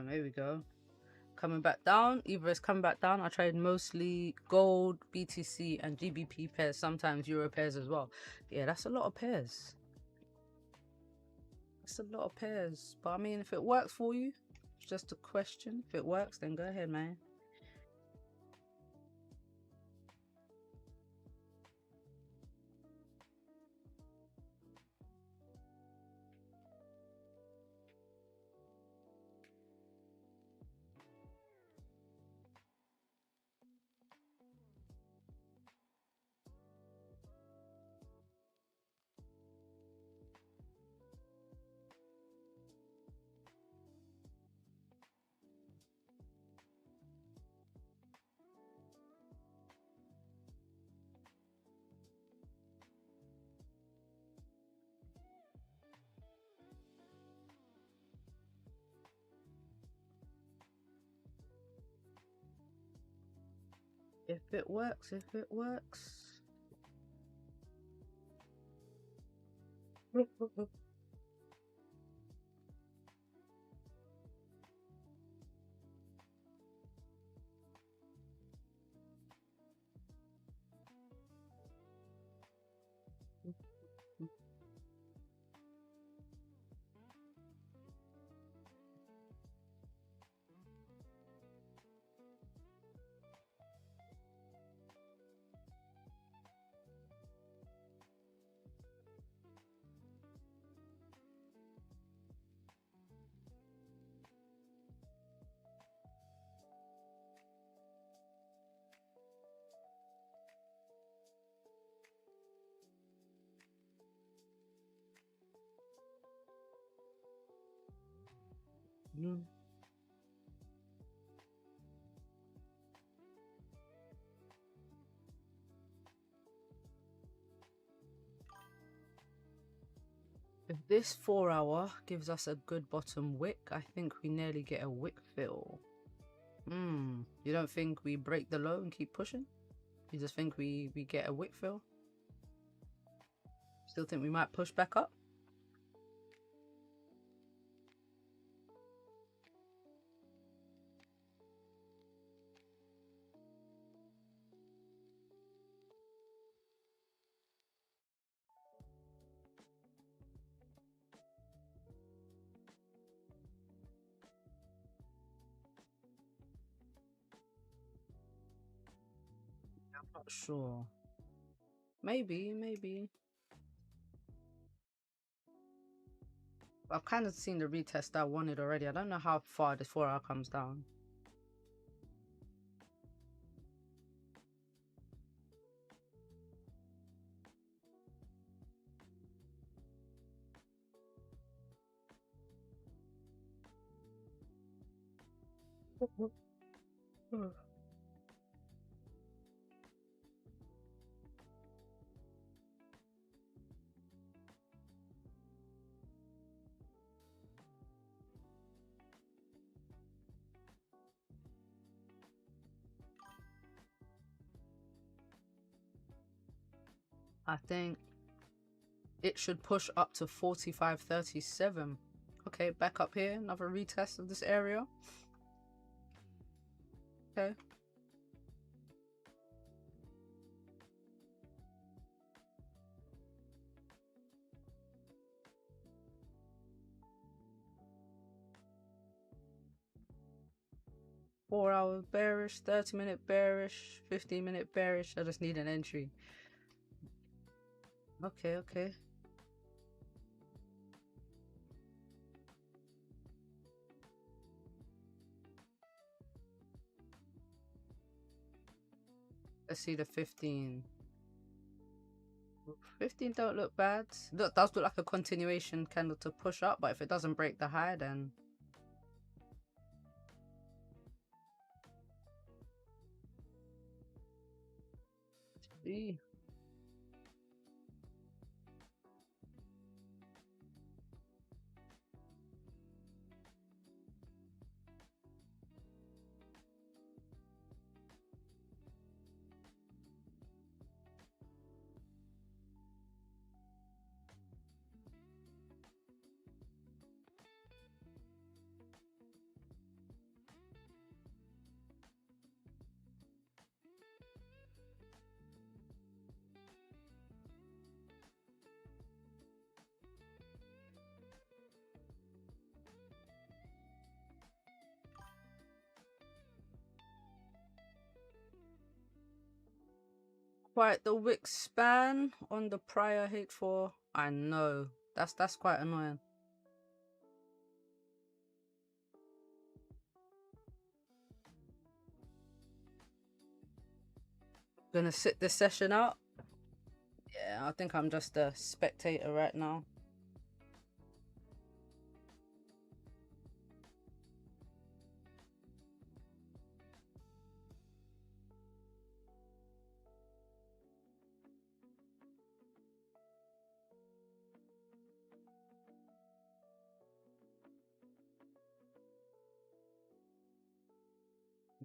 Here we go. Coming back down. Either it's coming back down. I trade mostly gold, BTC, and GBP pairs. Sometimes Euro pairs as well. Yeah, that's a lot of pairs. It's a lot of pairs, but I mean, if it works for you, it's just a question. If it works, then go ahead, man. If it works, if it works. If this 4 hour gives us a good bottom wick, I think we nearly get a wick fill. You don't think we break the low and keep pushing? You just think we get a wick fill? Still think we might push back up? I'm not sure. Maybe. I've kind of seen the retest I wanted already. I don't know how far this 4 hour comes down. I think it should push up to 45.37. Okay, back up here, another retest of this area. Okay. Four hour bearish, 30-minute bearish, 15-minute bearish. I just need an entry. Okay. Let's see the 15. 15 don't look bad. That does look like a continuation candle to push up, but if it doesn't break the high, then see. quite the wick span on the prior H4. I know. That's quite annoying. Gonna sit this session out. Yeah, I think I'm just a spectator right now.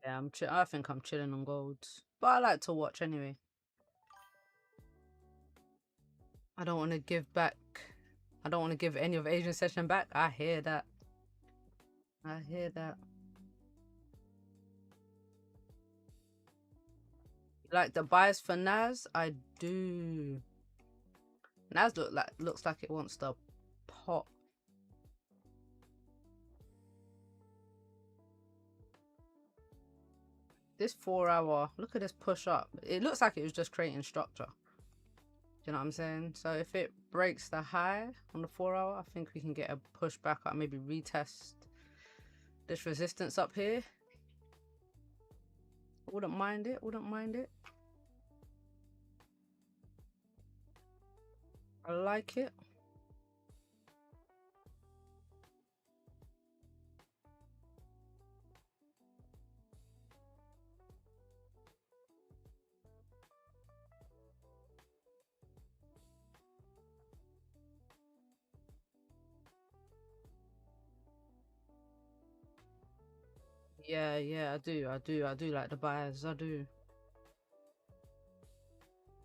Yeah, I think I'm chilling on golds, but I like to watch anyway. I don't want to give back. I don't want to give any of Asian session back. I hear that. I hear that. Like the buys for Naz, I do. Naz looks like it wants to pop. This 4 hour, look at this push up. It looks like it was just creating structure. You know what I'm saying? So if it breaks the high on the 4 hour, I think we can get a push back up, maybe retest this resistance up here. Wouldn't mind it, wouldn't mind it. I like it. Yeah, I do like the buyers, I do.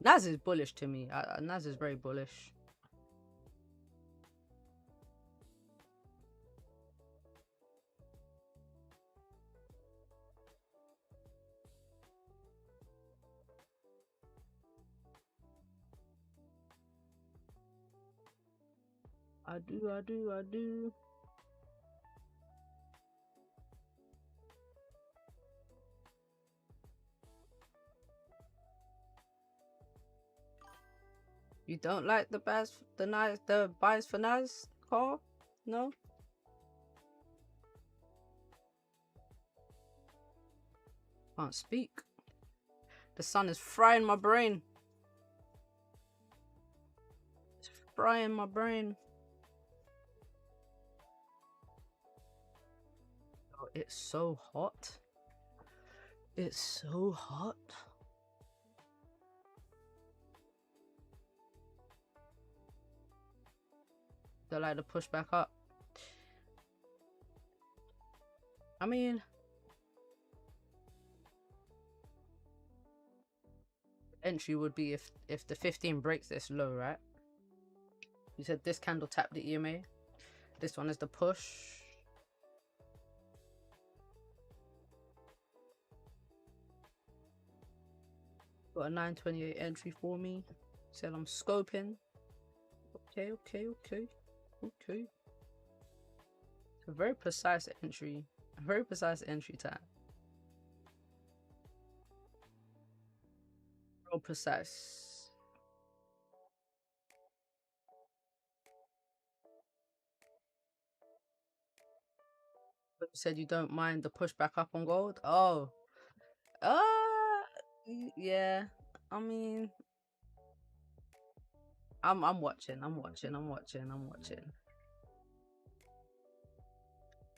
Naz is bullish to me. Naz is very bullish. I do. You don't like the buys, the buys for Naz, Carl? No? Can't speak. The sun is frying my brain. It's frying my brain. Oh, it's so hot. It's so hot. They like to push back up. I mean, entry would be if the 15 breaks this low, right? You said this candle tapped the EMA. This one is the push. Got a 928 entry for me. Said I'm scoping. Okay. It's a very precise entry. A very precise entry time. Real precise. But you said you don't mind the pushback up on gold. Oh, yeah. I mean, I'm watching.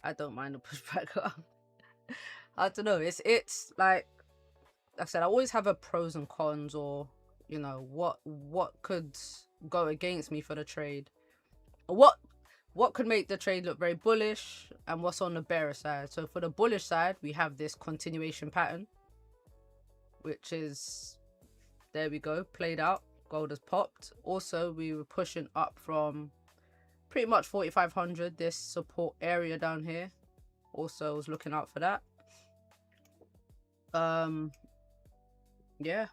I don't mind the pushback up. I don't know. It's like I said. I always have a pros and cons, or you know what could go against me for the trade. What could make the trade look very bullish, and what's on the bearish side. So for the bullish side, we have this continuation pattern, which is, there we go, played out. Gold has popped. Also, we were pushing up from pretty much 4,500, this support area down here. Also, I was looking out for that. Yeah.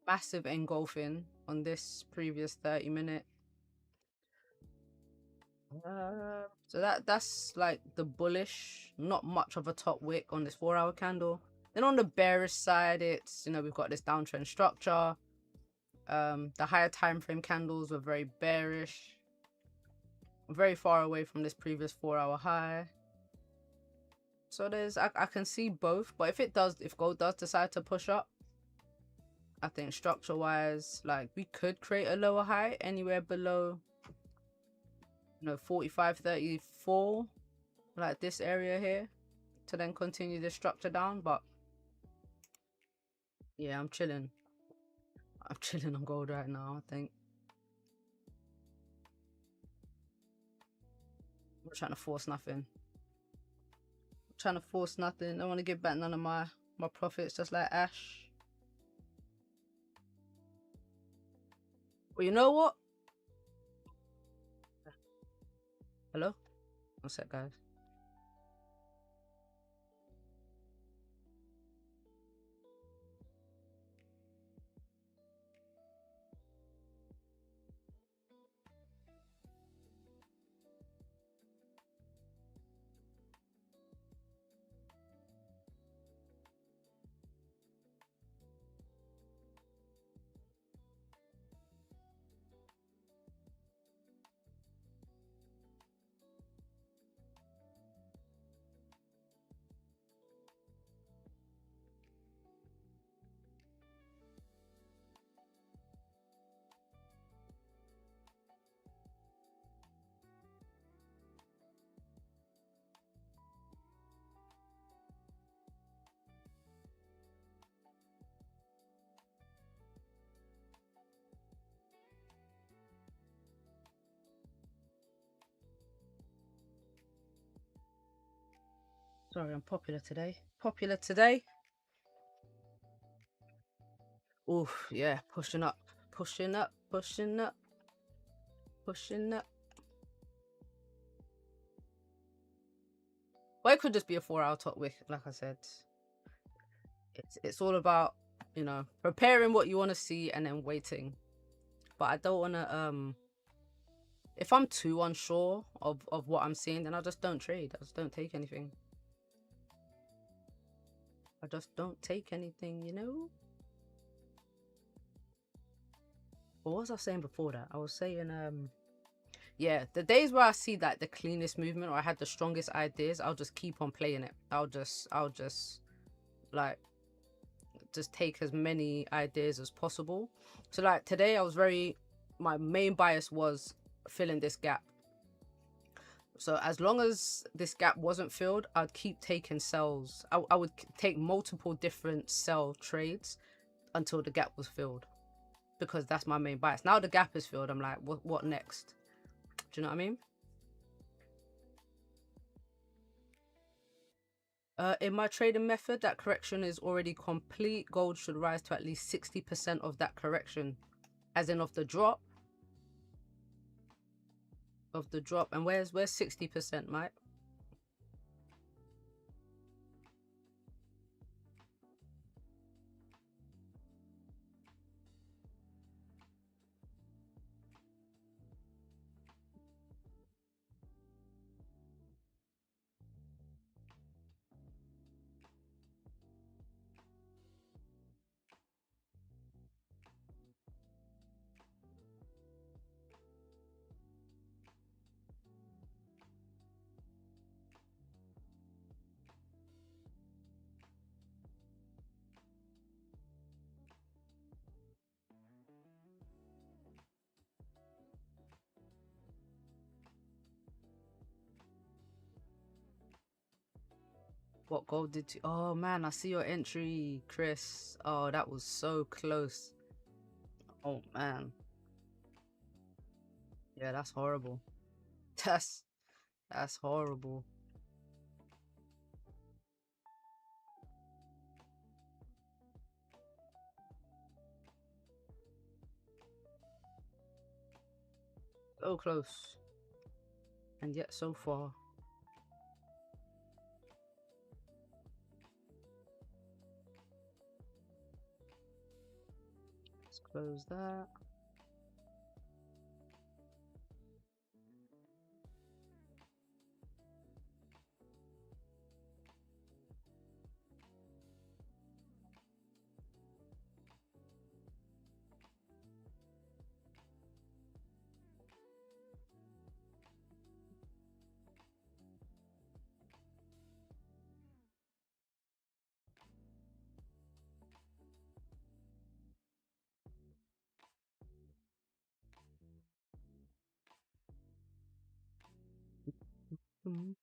Massive engulfing on this previous 30-minute. So that's like the bullish, not much of a top wick on this 4 hour candle. Then on the bearish side, it's, you know, we've got this downtrend structure. The higher time frame candles were very bearish, very far away from this previous 4 hour high. So there's, I can see both, but if gold does decide to push up, I think structure wise, like we could create a lower high anywhere below, you know, 45.34, like this area here, to then continue the structure down. But yeah, I'm chilling on gold right now. I think I'm not trying to force nothing. I don't want to give back none of my profits, just like Ash. Well, you know what? Hello? One sec, guys. Sorry, I'm popular today. Oof, yeah, pushing up. But it could just be a 4 hour top wick, like I said. It's all about, you know, preparing what you want to see and then waiting. But I don't want to, if I'm too unsure of what I'm seeing, then I just don't trade. I just don't take anything. You know? What was I saying before that? I was saying, yeah, the days where I see that the cleanest movement or I had the strongest ideas, I'll just keep on playing it. I'll just like just take as many ideas as possible. So like today my main bias was filling this gap. So as long as this gap wasn't filled, I'd keep taking sells. I would take multiple different sell trades until the gap was filled, because that's my main bias. Now the gap is filled, I'm like, what next? Do you know what I mean? In my trading method, that correction is already complete. Gold should rise to at least 60% of that correction, as in of the drop. And where's 60%, Mike? What gold did you... Oh man, I see your entry, Chris. Oh, that was so close. Oh man. Yeah, that's horrible. That's horrible. So close. And yet so far. Let's close that. Mm.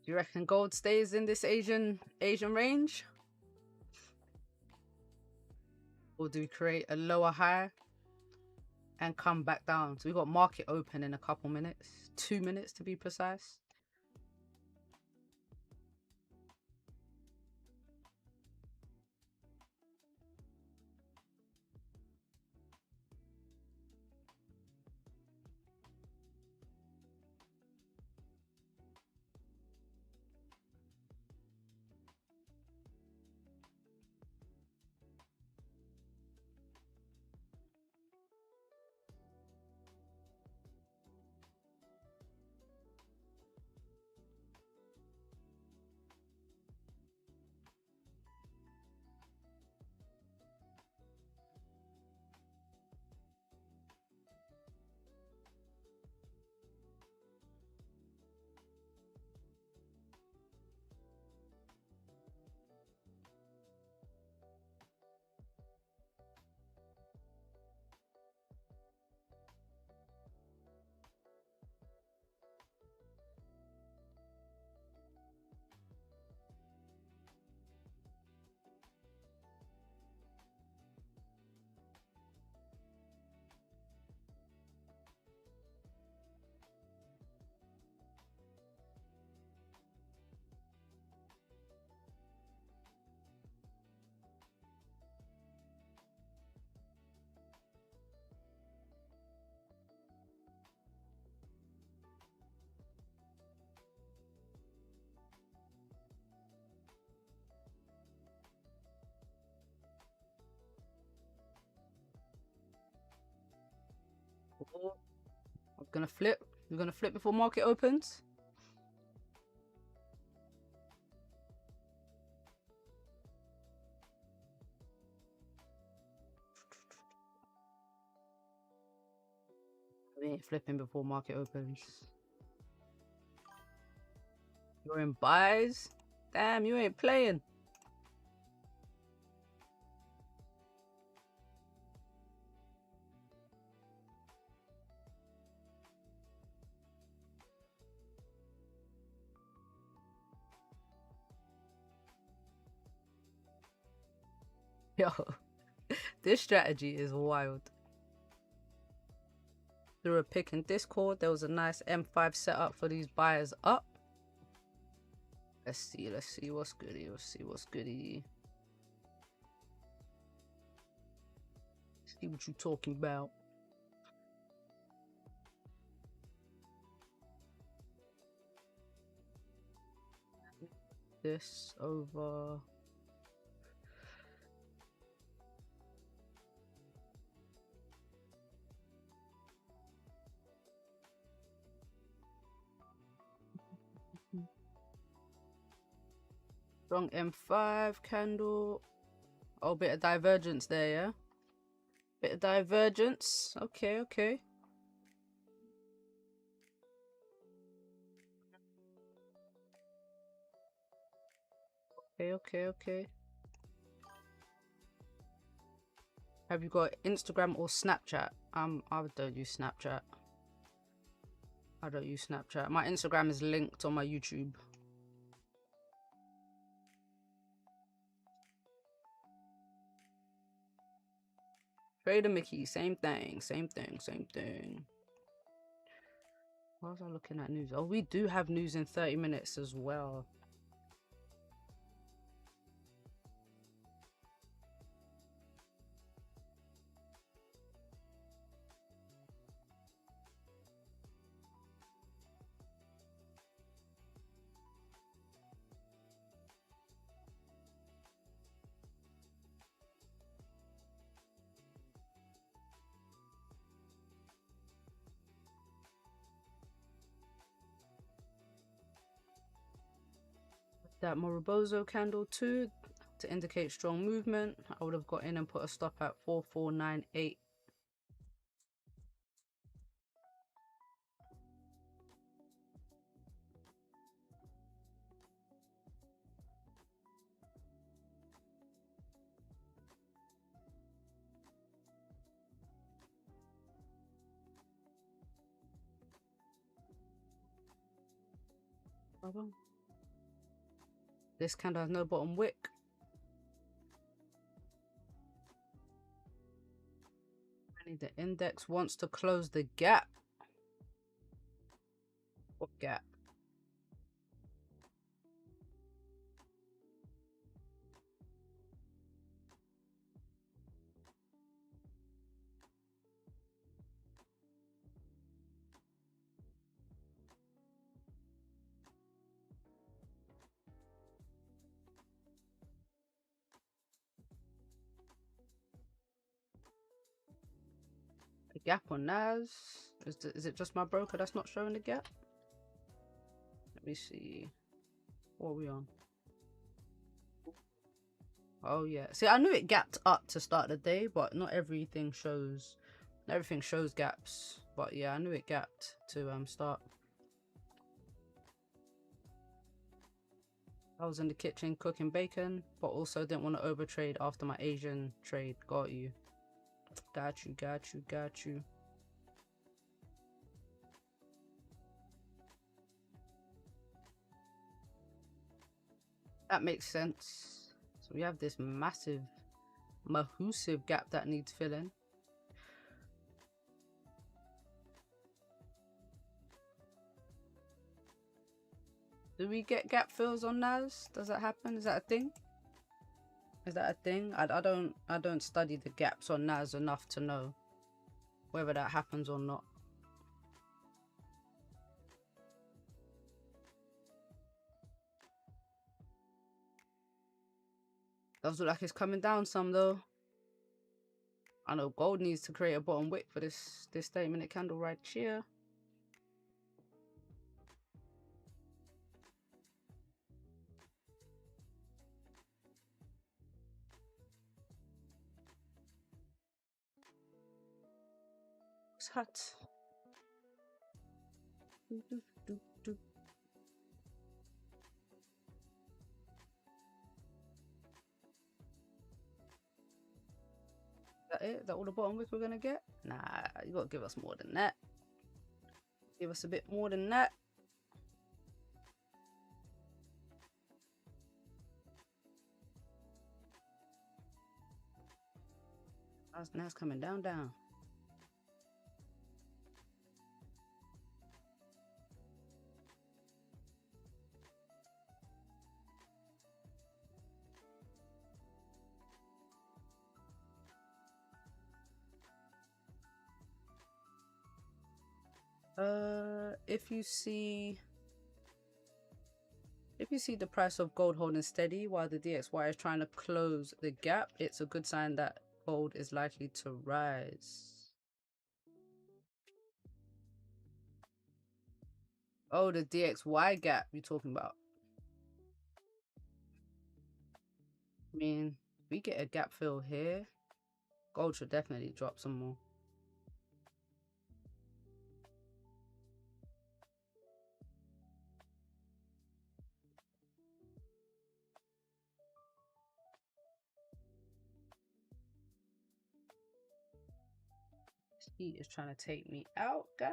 Do you reckon gold stays in this Asian range? Or do we create a lower high and come back down? So we got market open in a couple minutes, 2 minutes to be precise. I'm gonna flip. We're gonna flip before market opens. We ain't flipping before market opens. You're in buys? Damn, you ain't playing. Yo, this strategy is wild. Through a pick in Discord, there was a nice M5 setup for these buyers up. Let's see what's goody. Let's see what's goody. See what you talking about. This over. Strong M5 candle. Oh, bit of divergence there, yeah? Bit of divergence. Okay, okay. Okay. Have you got Instagram or Snapchat? I don't use Snapchat. I don't use Snapchat. My Instagram is linked on my YouTube. Trader Mickey, same thing. Why was I looking at news? Oh, we do have news in 30 minutes as well. That Morobozo candle too. to indicate strong movement. I would have got in and put a stop at 4498. This candle has no bottom wick. The index wants to close the gap. What gap? A gap on NAS? Is it just my broker that's not showing the gap? Let me see. What are we on? Oh yeah. See, I knew it gapped up to start the day, but not everything shows. Not everything shows gaps. But yeah, I knew it gapped to start. I was in the kitchen cooking bacon, but also didn't want to overtrade after my Asian trade. Got you. Got you, got you, got you. That makes sense. So we have this massive, massive gap that needs filling. Do we get gap fills on NAS? Does that happen? Is that a thing? Is that a thing? I don't study the gaps on NAS enough to know whether that happens or not. Does look like it's coming down some though. I know gold needs to create a bottom wick for this 30-minute candle right here. It's hot. That it? Is that all the bottom wick we're gonna get? Nah, you gotta give us more than that. Give us a bit more than that. Now it's coming down. If you see the price of gold holding steady while the DXY is trying to close the gap, it's a good sign that gold is likely to rise. Oh, the DXY gap you're talking about. I mean, if we get a gap fill here, gold should definitely drop some more. He is trying to take me out, guys.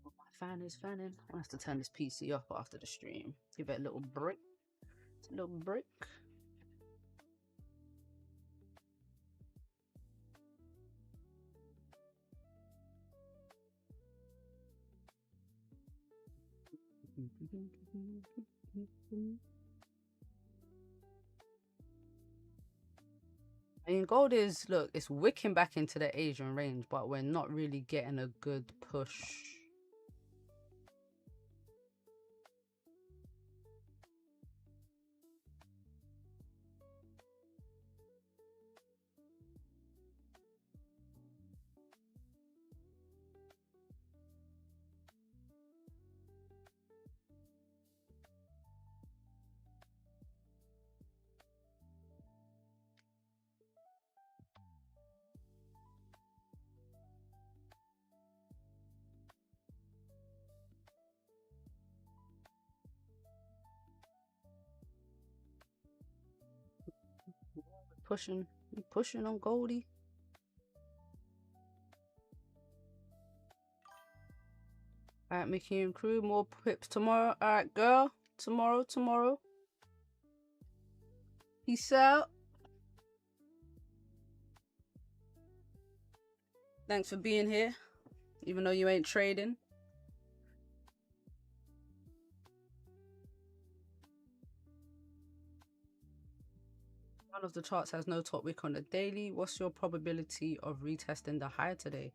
Oh, my fan is fanning. I have to turn this PC off after the stream. Give it a little break. A little break. I mean, gold is, look, it's wicking back into the Asian range, but we're not really getting a good push. pushing on Goldie. Alright, Mickey and crew, more pips tomorrow. Alright, girl. Tomorrow. Peace out. Thanks for being here, even though you ain't trading. One of the charts has no top wick on the daily. What's your probability of retesting the high today?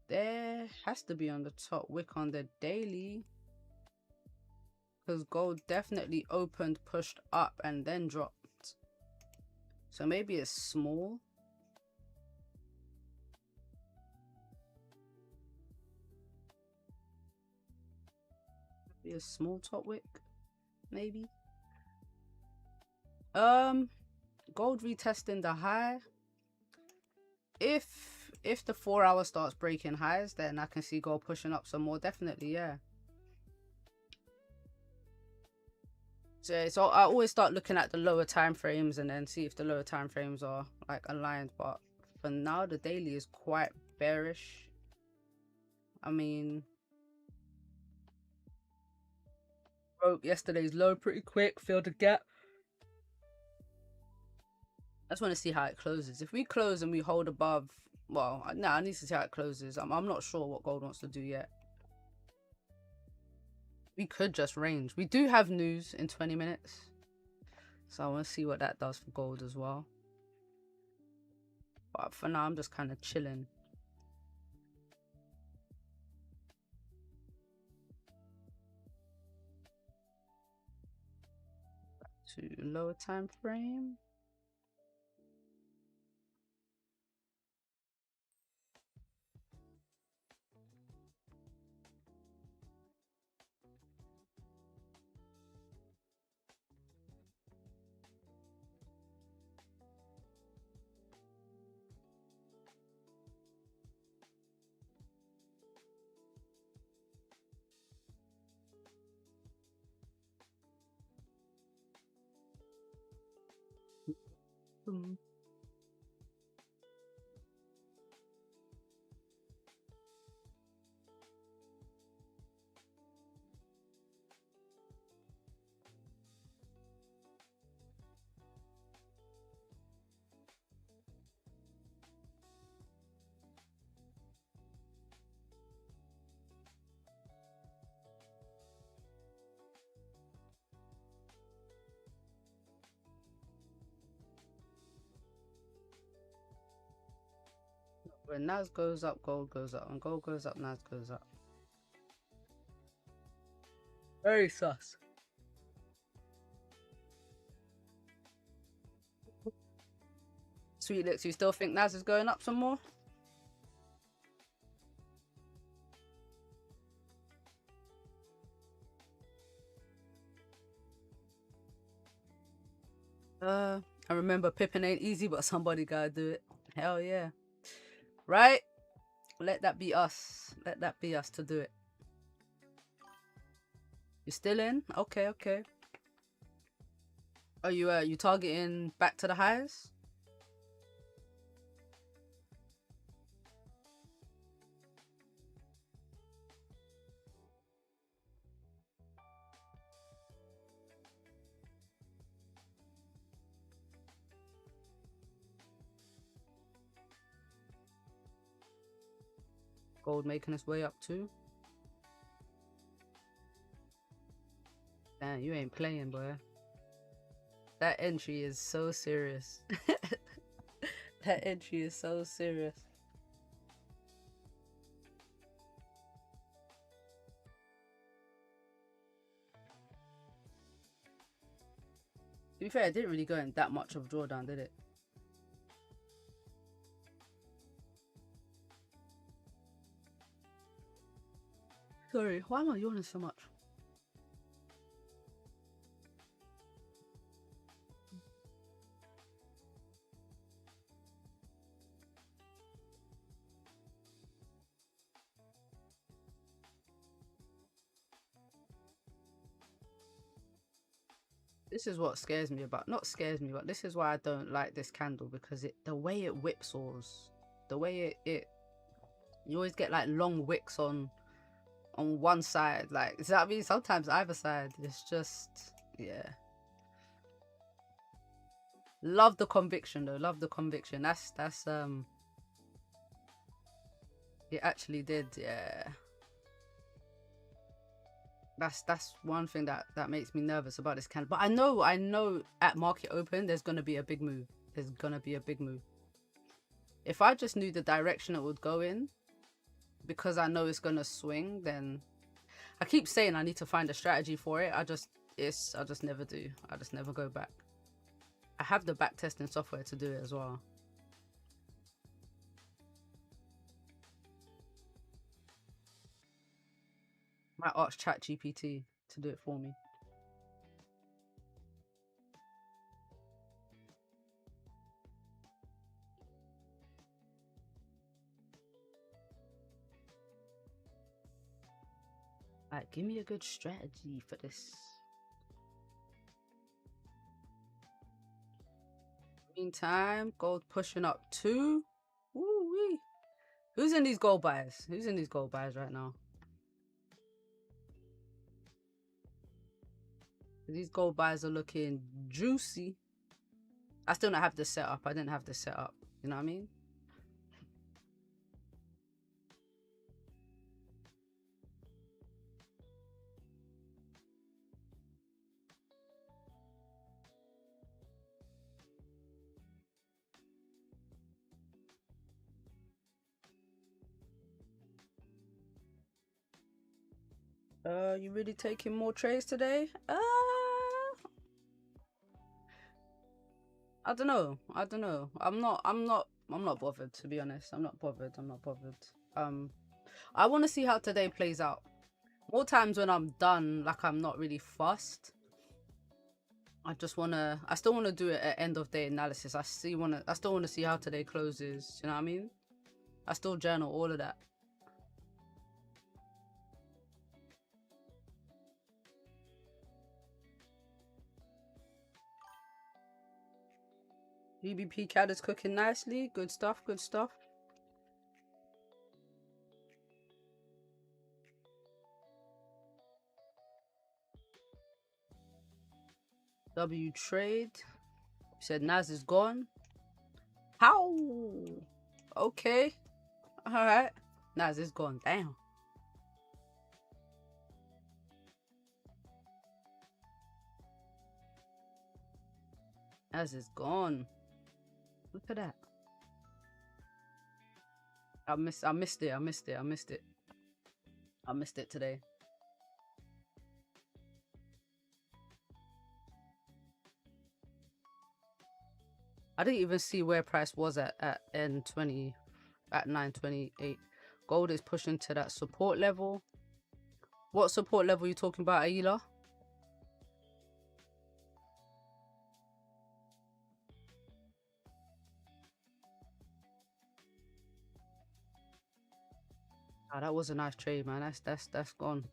There has to be on the top wick on the daily, because gold definitely opened, pushed up, and then dropped. So maybe it's small. Maybe a small top wick, maybe. Gold retesting the high. If the 4 hour starts breaking highs, then I can see gold pushing up some more. Definitely, yeah. So I always start looking at the lower time frames and then see if the lower time frames are like aligned. But for now, the daily is quite bearish. I mean, broke yesterday's low pretty quick, filled the gap. I just want to see how it closes. If we close and we hold above, well, no, I need to see how it closes. I'm not sure what gold wants to do yet. We could just range. We do have news in 20 minutes. So I want to see what that does for gold as well. But for now, I'm just kind of chilling. Back to lower time frame. When NAS goes up, gold goes up. When gold goes up, NAS goes up. Very sus. Sweet Licks, you still think NAS is going up some more? I remember pipping ain't easy, but somebody gotta do it. Hell yeah. Right? Let that be us. Let that be us to do it. You still in? Okay, okay. Are you targeting back to the highs? Gold making its way up too. Damn, you ain't playing, boy. That entry is so serious. That entry is so serious. To be fair, it didn't really go in that much of drawdown, did it? Sorry, why am I yawning so much? This is what scares me about, not scares me, but this is why I don't like this candle, because the way it whipsaws, the way it you always get like long wicks on one side, like, does that mean sometimes either side? It's just, yeah. Love the conviction though, love the conviction. That's it actually did, yeah. That's one thing that makes me nervous about this candle. But I know at market open there's gonna be a big move. There's gonna be a big move. If I just knew the direction it would go in, because I know it's gonna swing, then I keep saying I need to find a strategy for it. I just never do. I just never go back. I have the back testing software to do it as well. Might ask ChatGPT to do it for me. Like, give me a good strategy for this. Meantime, gold pushing up 2. Woo-wee. Who's in these gold buys? Who's in these gold buys right now? These gold buys are looking juicy. I still don't have this set up. I didn't have this set up. You know what I mean? You really taking more trades today? I don't know. I'm not bothered, to be honest. I'm not bothered. I want to see how today plays out. More times when I'm done, like, I'm not really fussed. I still want to do it at end of day analysis. I still want to see how today closes. You know what I mean? I still journal all of that. GBP CAD is cooking nicely. Good stuff. W trade. Said Naz is gone. How? Okay. Alright. Naz is gone. Damn. Naz is gone. Look at that. I missed it. I missed it today. I didn't even see where price was at N20 at 928. Gold is pushing to that support level. What support level are you talking about, Aila? Oh, that was a nice trade, man. That's gone.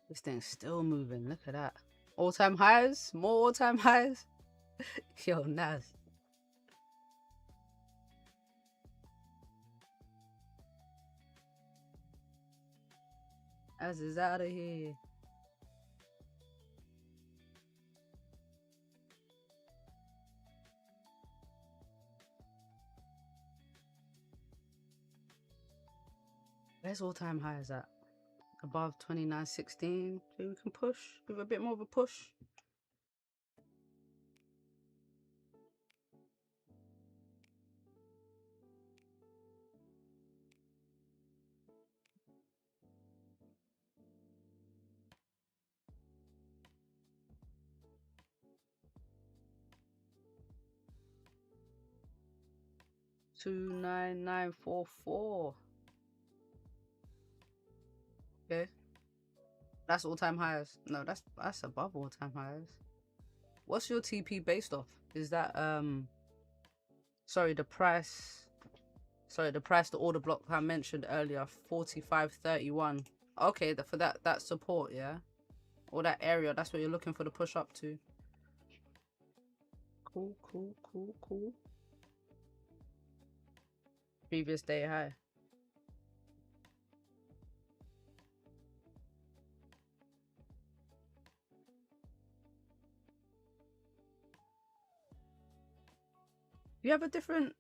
This thing's still moving. Look at that. All-time highs? More all-time highs? Yo, Naz. Naz is out of here. Where's all-time highs at? Above 29.16. Maybe we can push. Give it a bit more of a push. $29944. Okay. That's all-time highs. No, that's above all-time highs. What's your TP based off? Is that Sorry, the price. Sorry, the price, the order block I mentioned earlier, 45.31. Okay, for that support, yeah, or that area, that's what you're looking for the push up to. Cool, cool, cool, cool. Previous day high. You have a different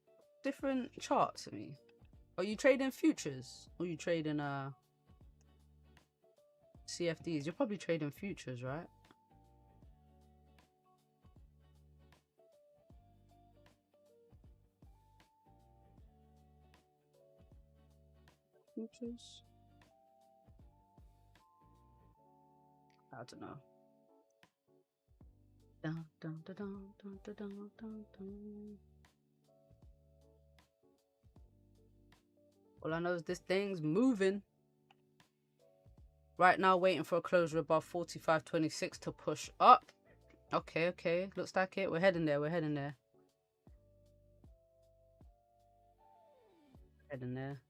chart to me. Are you trading futures? Or you trading CFDs? You're probably trading futures, right? Futures? I don't know. Dun, dun, dun, dun, dun, dun, dun, dun, dun. All I know is this thing's moving. Right now, waiting for a closure above 45.26 to push up. Okay, okay. Looks like it. We're heading there. We're heading there. Heading there.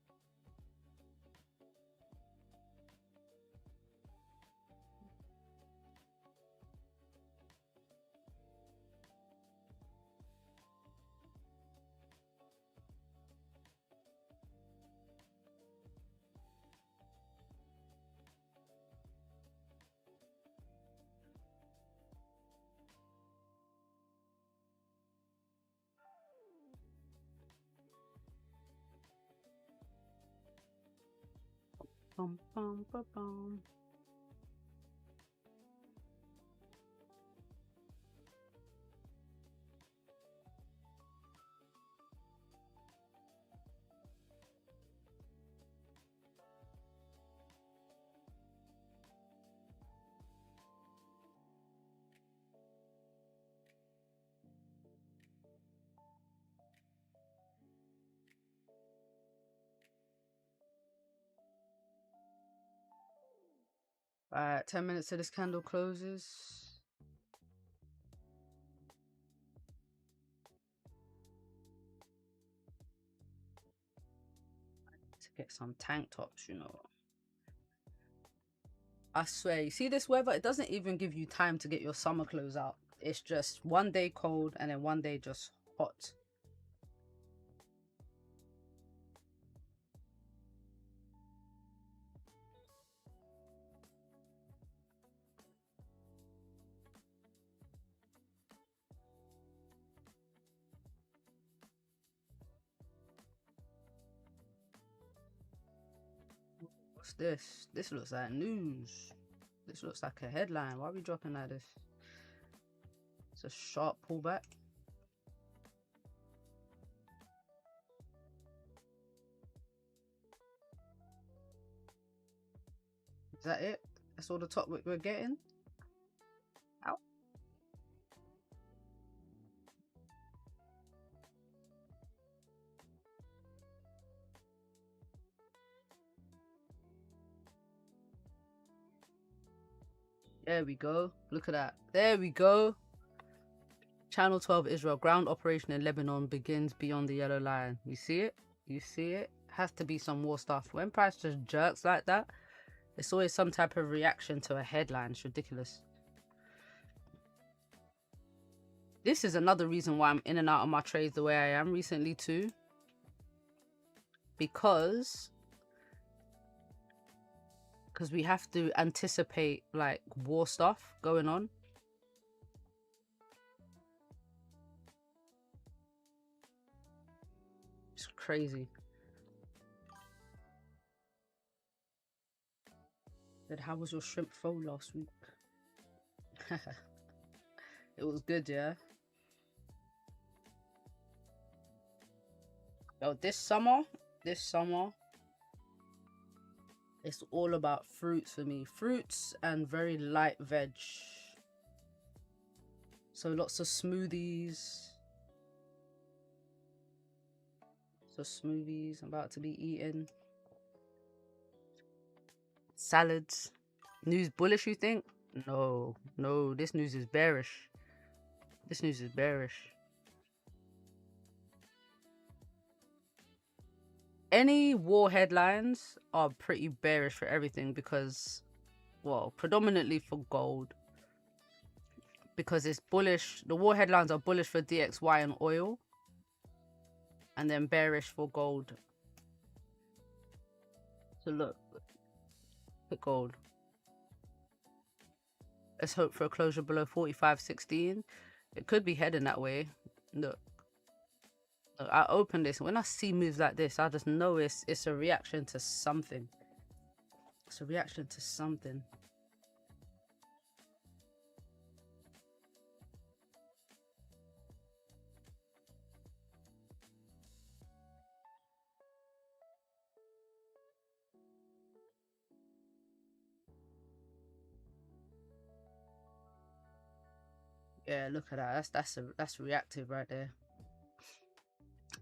Bum, bum, bum, bum. Alright, 10 minutes till this candle closes. To get some tank tops, you know. I swear, you see this weather? It doesn't even give you time to get your summer clothes out. It's just one day cold and then one day just hot. What's this? This looks like news. This looks like a headline. Why are we dropping like this? It's a sharp pullback. Is that it? That's all the top we're getting? Ow. There we go. Look at that. There we go. Channel 12 Israel. Ground operation in Lebanon begins beyond the yellow line. You see it? You see it? Has to be some more stuff. When price just jerks like that, it's always some type of reaction to a headline. It's ridiculous. This is another reason why I'm in and out of my trades the way I am recently too. Because we have to anticipate like war stuff going on. It's crazy. Then how was your shrimp fold last week? It was good, yeah. Yo, this summer, it's all about fruits for me. Fruits and very light veg. So lots of smoothies. So smoothies I'm about to be eating. Salads. News bullish, you think? No, no, this news is bearish. This news is bearish. any war headlines are pretty bearish for everything because, well, predominantly for gold, because it's bullish. The war headlines are bullish for DXY and oil, and then bearish for gold. So look at gold. Let's hope for a closure below 45.16. It could be heading that way. Look, I open this. When I see moves like this, I just know it's a reaction to something. It's a reaction to something. Yeah, look at that. That's reactive right there.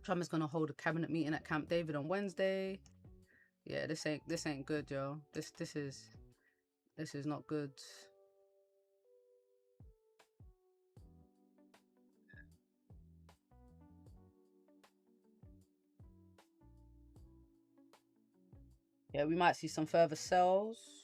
Trump is gonna hold a cabinet meeting at Camp David on Wednesday. Yeah, this ain't good, yo. This is not good. Yeah, we might see some further sells.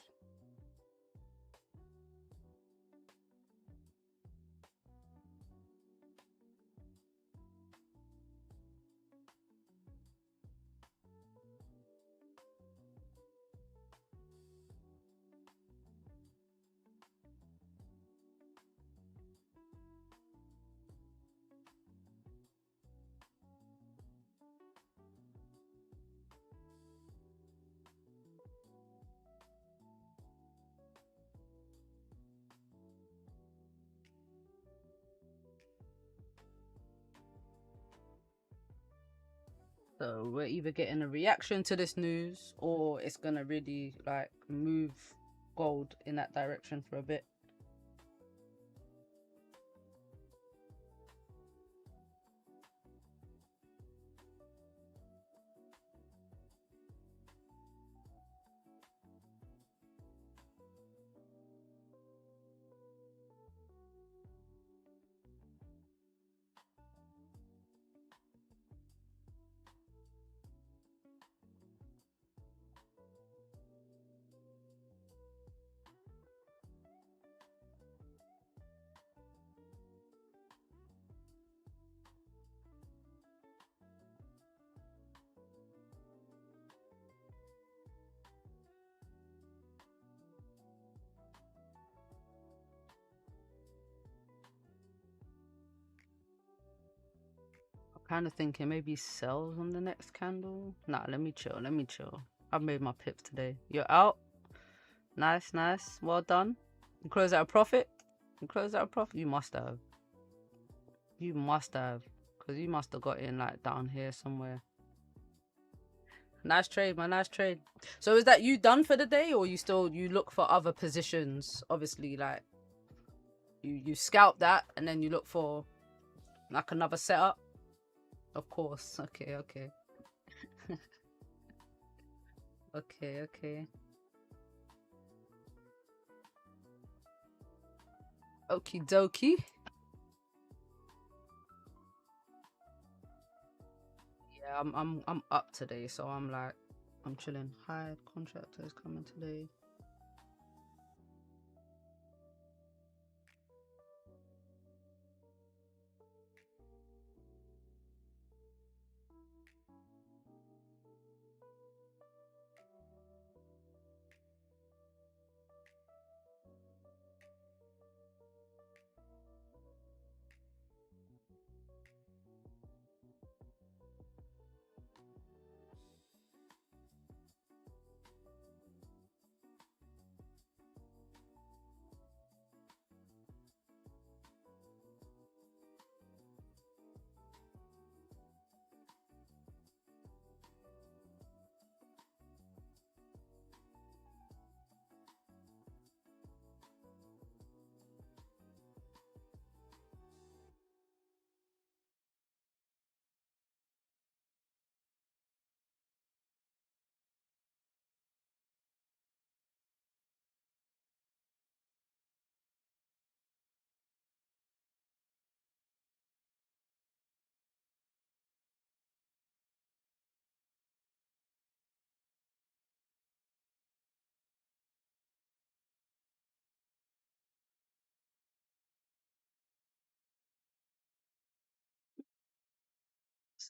So we're either getting a reaction to this news, or it's gonna really like move gold in that direction for a bit. Kind of thinking maybe sells on the next candle. Nah, let me chill. I've made my pips today. You're out. Nice. Well done. You close out a profit. You must have. Because you must have got in like down here somewhere. Nice trade, man. Nice trade. So is that you done for the day, or you look for other positions? Obviously, like you scout that and then you look for like another setup. Of course. Okay. Okay. Okie dokie. Yeah, I'm up today, so I'm chilling. Hi, contractors coming today.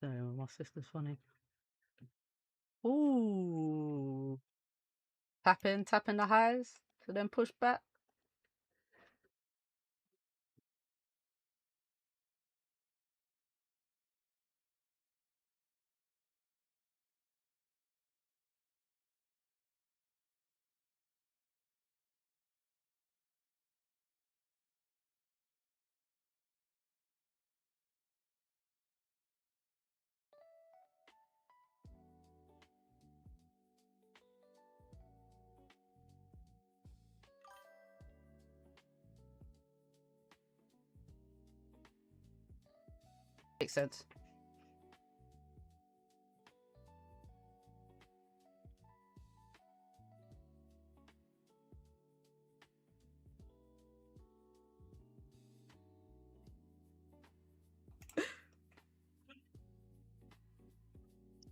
So my sister's funny. Ooh. Tapping the highs to then push back. Makes sense.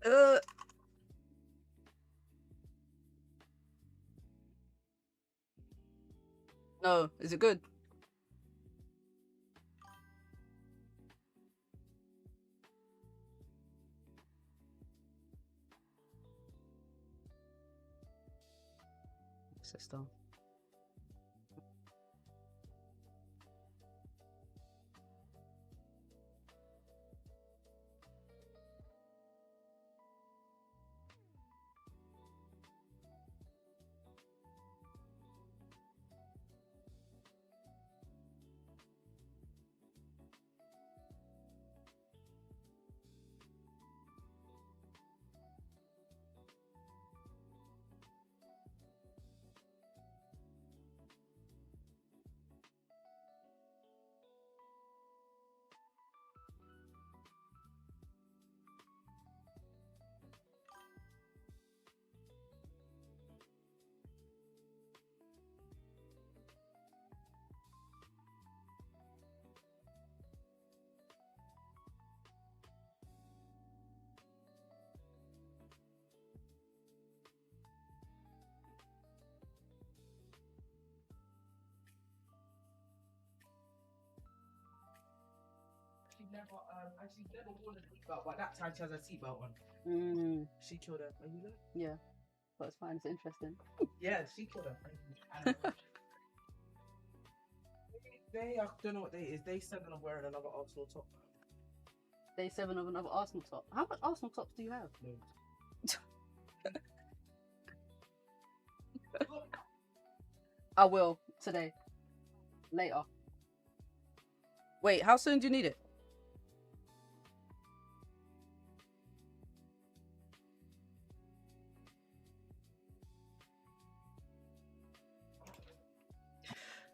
Uh, no, is it good? Sister. Actually never worn a seatbelt, but that time she has a seatbelt on. She killed her. Are you there? Yeah, but it's fine. It's interesting. Yeah, she killed her. And I don't know what day it is. Day 7 of wearing another Arsenal top. Day 7 of another Arsenal top. How much Arsenal tops do you have? I will today. Later. Wait, how soon do you need it?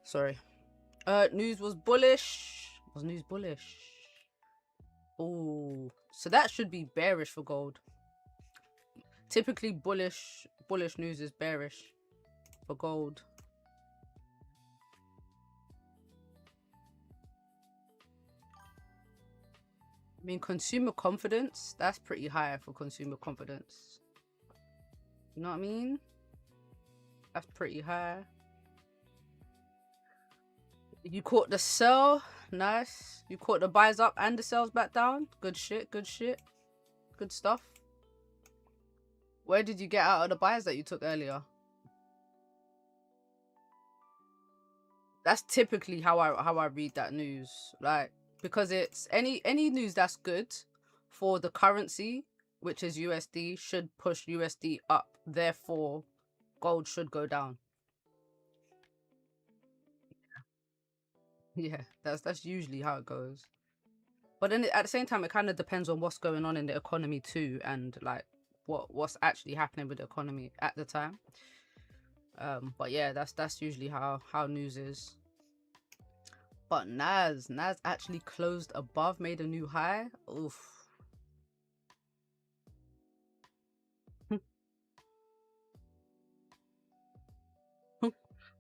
Sorry. News was bullish. Was news bullish? Oh, so that should be bearish for gold. Typically, bullish news is bearish for gold. I mean, consumer confidence, that's pretty high for consumer confidence. You know what I mean? That's pretty high. You caught the sell. Nice. You caught the buys up and the sells back down. Good shit. Good shit. Good stuff. Where did you get out of the buys that you took earlier? That's typically how I read that news. Like, because it's any news that's good for the currency, which is USD, should push USD up. Therefore, gold should go down. Yeah, that's usually how it goes. But then at the same time, it kind of depends on what's going on in the economy too, and like what's actually happening with the economy at the time. But yeah, that's usually how news is. But Nas actually closed above, made a new high. Oof.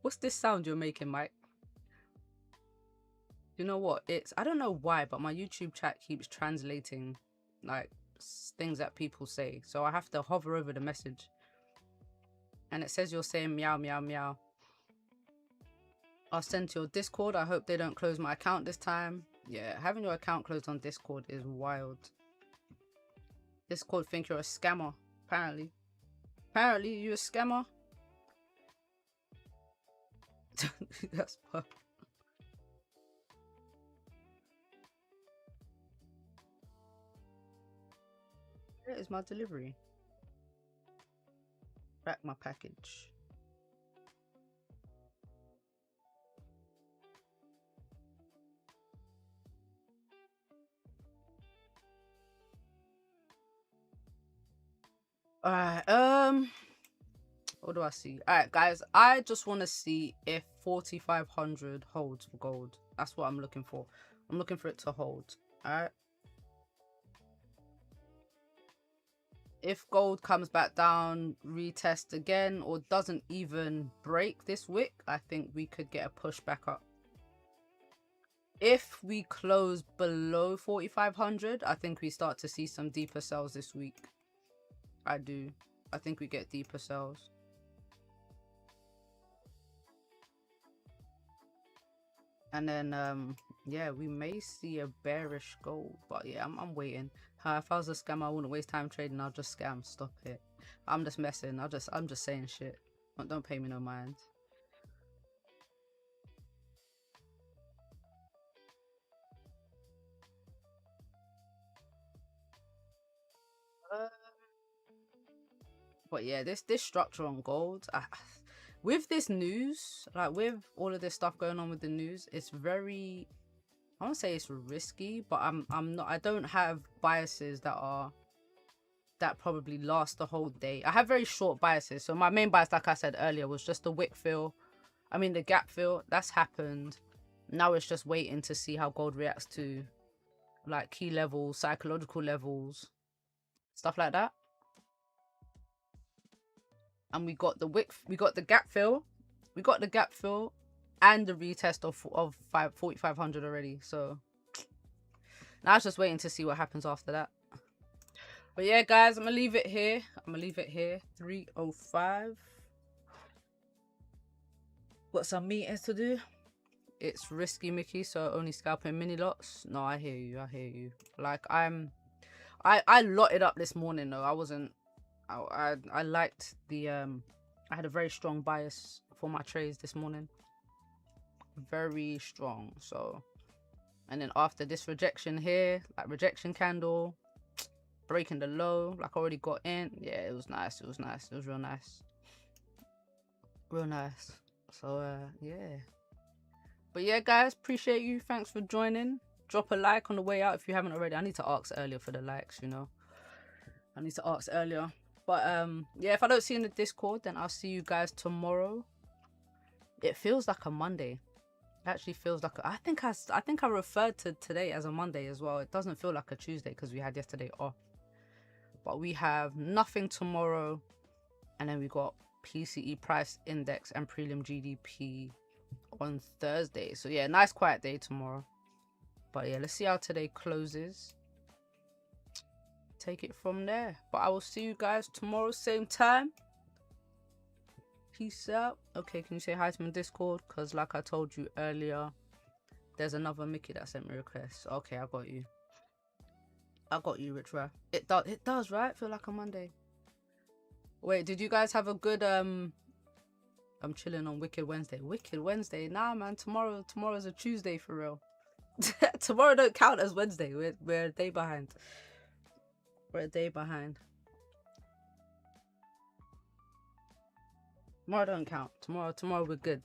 What's this sound you're making, Mike? You know what? I don't know why, but my YouTube chat keeps translating like things that people say. So I have to hover over the message. And it says you're saying meow, meow, meow. I'll send to your Discord. I hope they don't close my account this time. Yeah, having your account closed on Discord is wild. Discord think you're a scammer. Apparently. Apparently, you a scammer. That's fun. Where is my delivery? Back my package. Alright, what do I see? Alright, guys, I just want to see if 4,500 holds for gold. That's what I'm looking for. I'm looking for it to hold. Alright. If gold comes back down, retest again, or doesn't even break this wick, I think we could get a push back up. If we close below 4,500, I think we start to see some deeper sells this week. I do. I think we get deeper sells. And then, yeah, we may see a bearish gold. But yeah, I'm waiting. If I was a scammer, I wouldn't waste time trading. I'll just scam. Stop it. I'm just messing. I'm just saying shit. Don't pay me no mind. But yeah, this structure on gold, with this news, like with all of this stuff going on with the news, it's very, I won't say it's risky, but I don't have biases that probably last the whole day. I have very short biases. So my main bias, like I said earlier, was just the wick fill. I mean, the gap fill, that's happened. Now it's just waiting to see how gold reacts to like key levels, psychological levels, stuff like that. And we got the wick, we got the gap fill, and the retest of 4,500 already. So now it's just waiting to see what happens after that. But yeah, guys, I'm gonna leave it here. 3:05. Got some meetings to do. It's risky, Mickey, so only scalping mini lots. No, I hear you. Like I lotted up this morning though. I wasn't. I liked the I had a very strong bias for my trades this morning, very strong. So, and then after this rejection here, like rejection candle, breaking the low, like I already got in. Yeah, it was nice. It was real nice. So yeah, but yeah, guys, appreciate you. Thanks for joining. Drop a like on the way out if you haven't already. I need to ask earlier for the likes, you know. I need to ask earlier. But yeah, if I don't see you in the Discord, then I'll see you guys tomorrow. It feels like a Monday. It actually feels like I think I referred to today as a Monday as well. It doesn't feel like a Tuesday because we had yesterday off. But we have nothing tomorrow, and then we got PCE price index and prelim GDP on Thursday. So yeah, nice quiet day tomorrow. But yeah, let's see how today closes. Take it from there. But I will see you guys tomorrow, same time. Peace out. Okay, can you say hi to my Discord? Because like I told you earlier, there's another Mickey that sent me a request. Okay, I got you. Rich Ra. It does, right? Feel like a Monday. Wait, did you guys have a good I'm chilling on Wicked Wednesday. Wicked Wednesday? Nah, man. Tomorrow's a Tuesday for real. Tomorrow don't count as Wednesday. We're a day behind. Tomorrow don't count. Tomorrow we're good.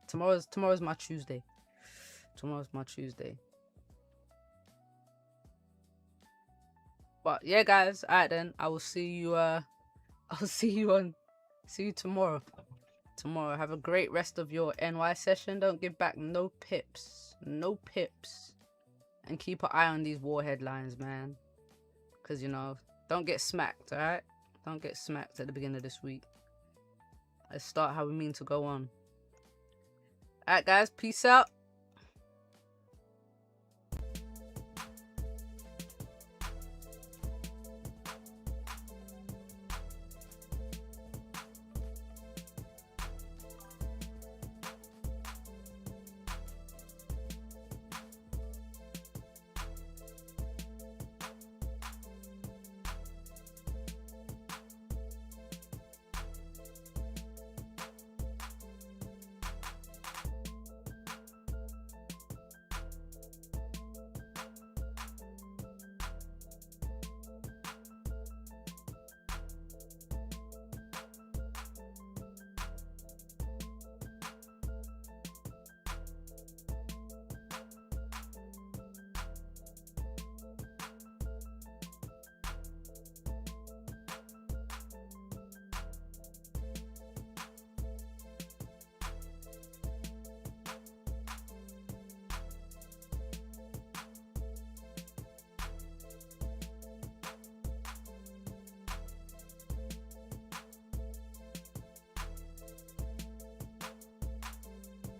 Tomorrow's my Tuesday. But yeah, guys, alright then. I will see you see you tomorrow. Have a great rest of your NY session. Don't give back no pips. And keep an eye on these war headlines, man. Because, you know, don't get smacked, alright? Don't get smacked at the beginning of this week. Let's start how we mean to go on. Alright, guys. Peace out.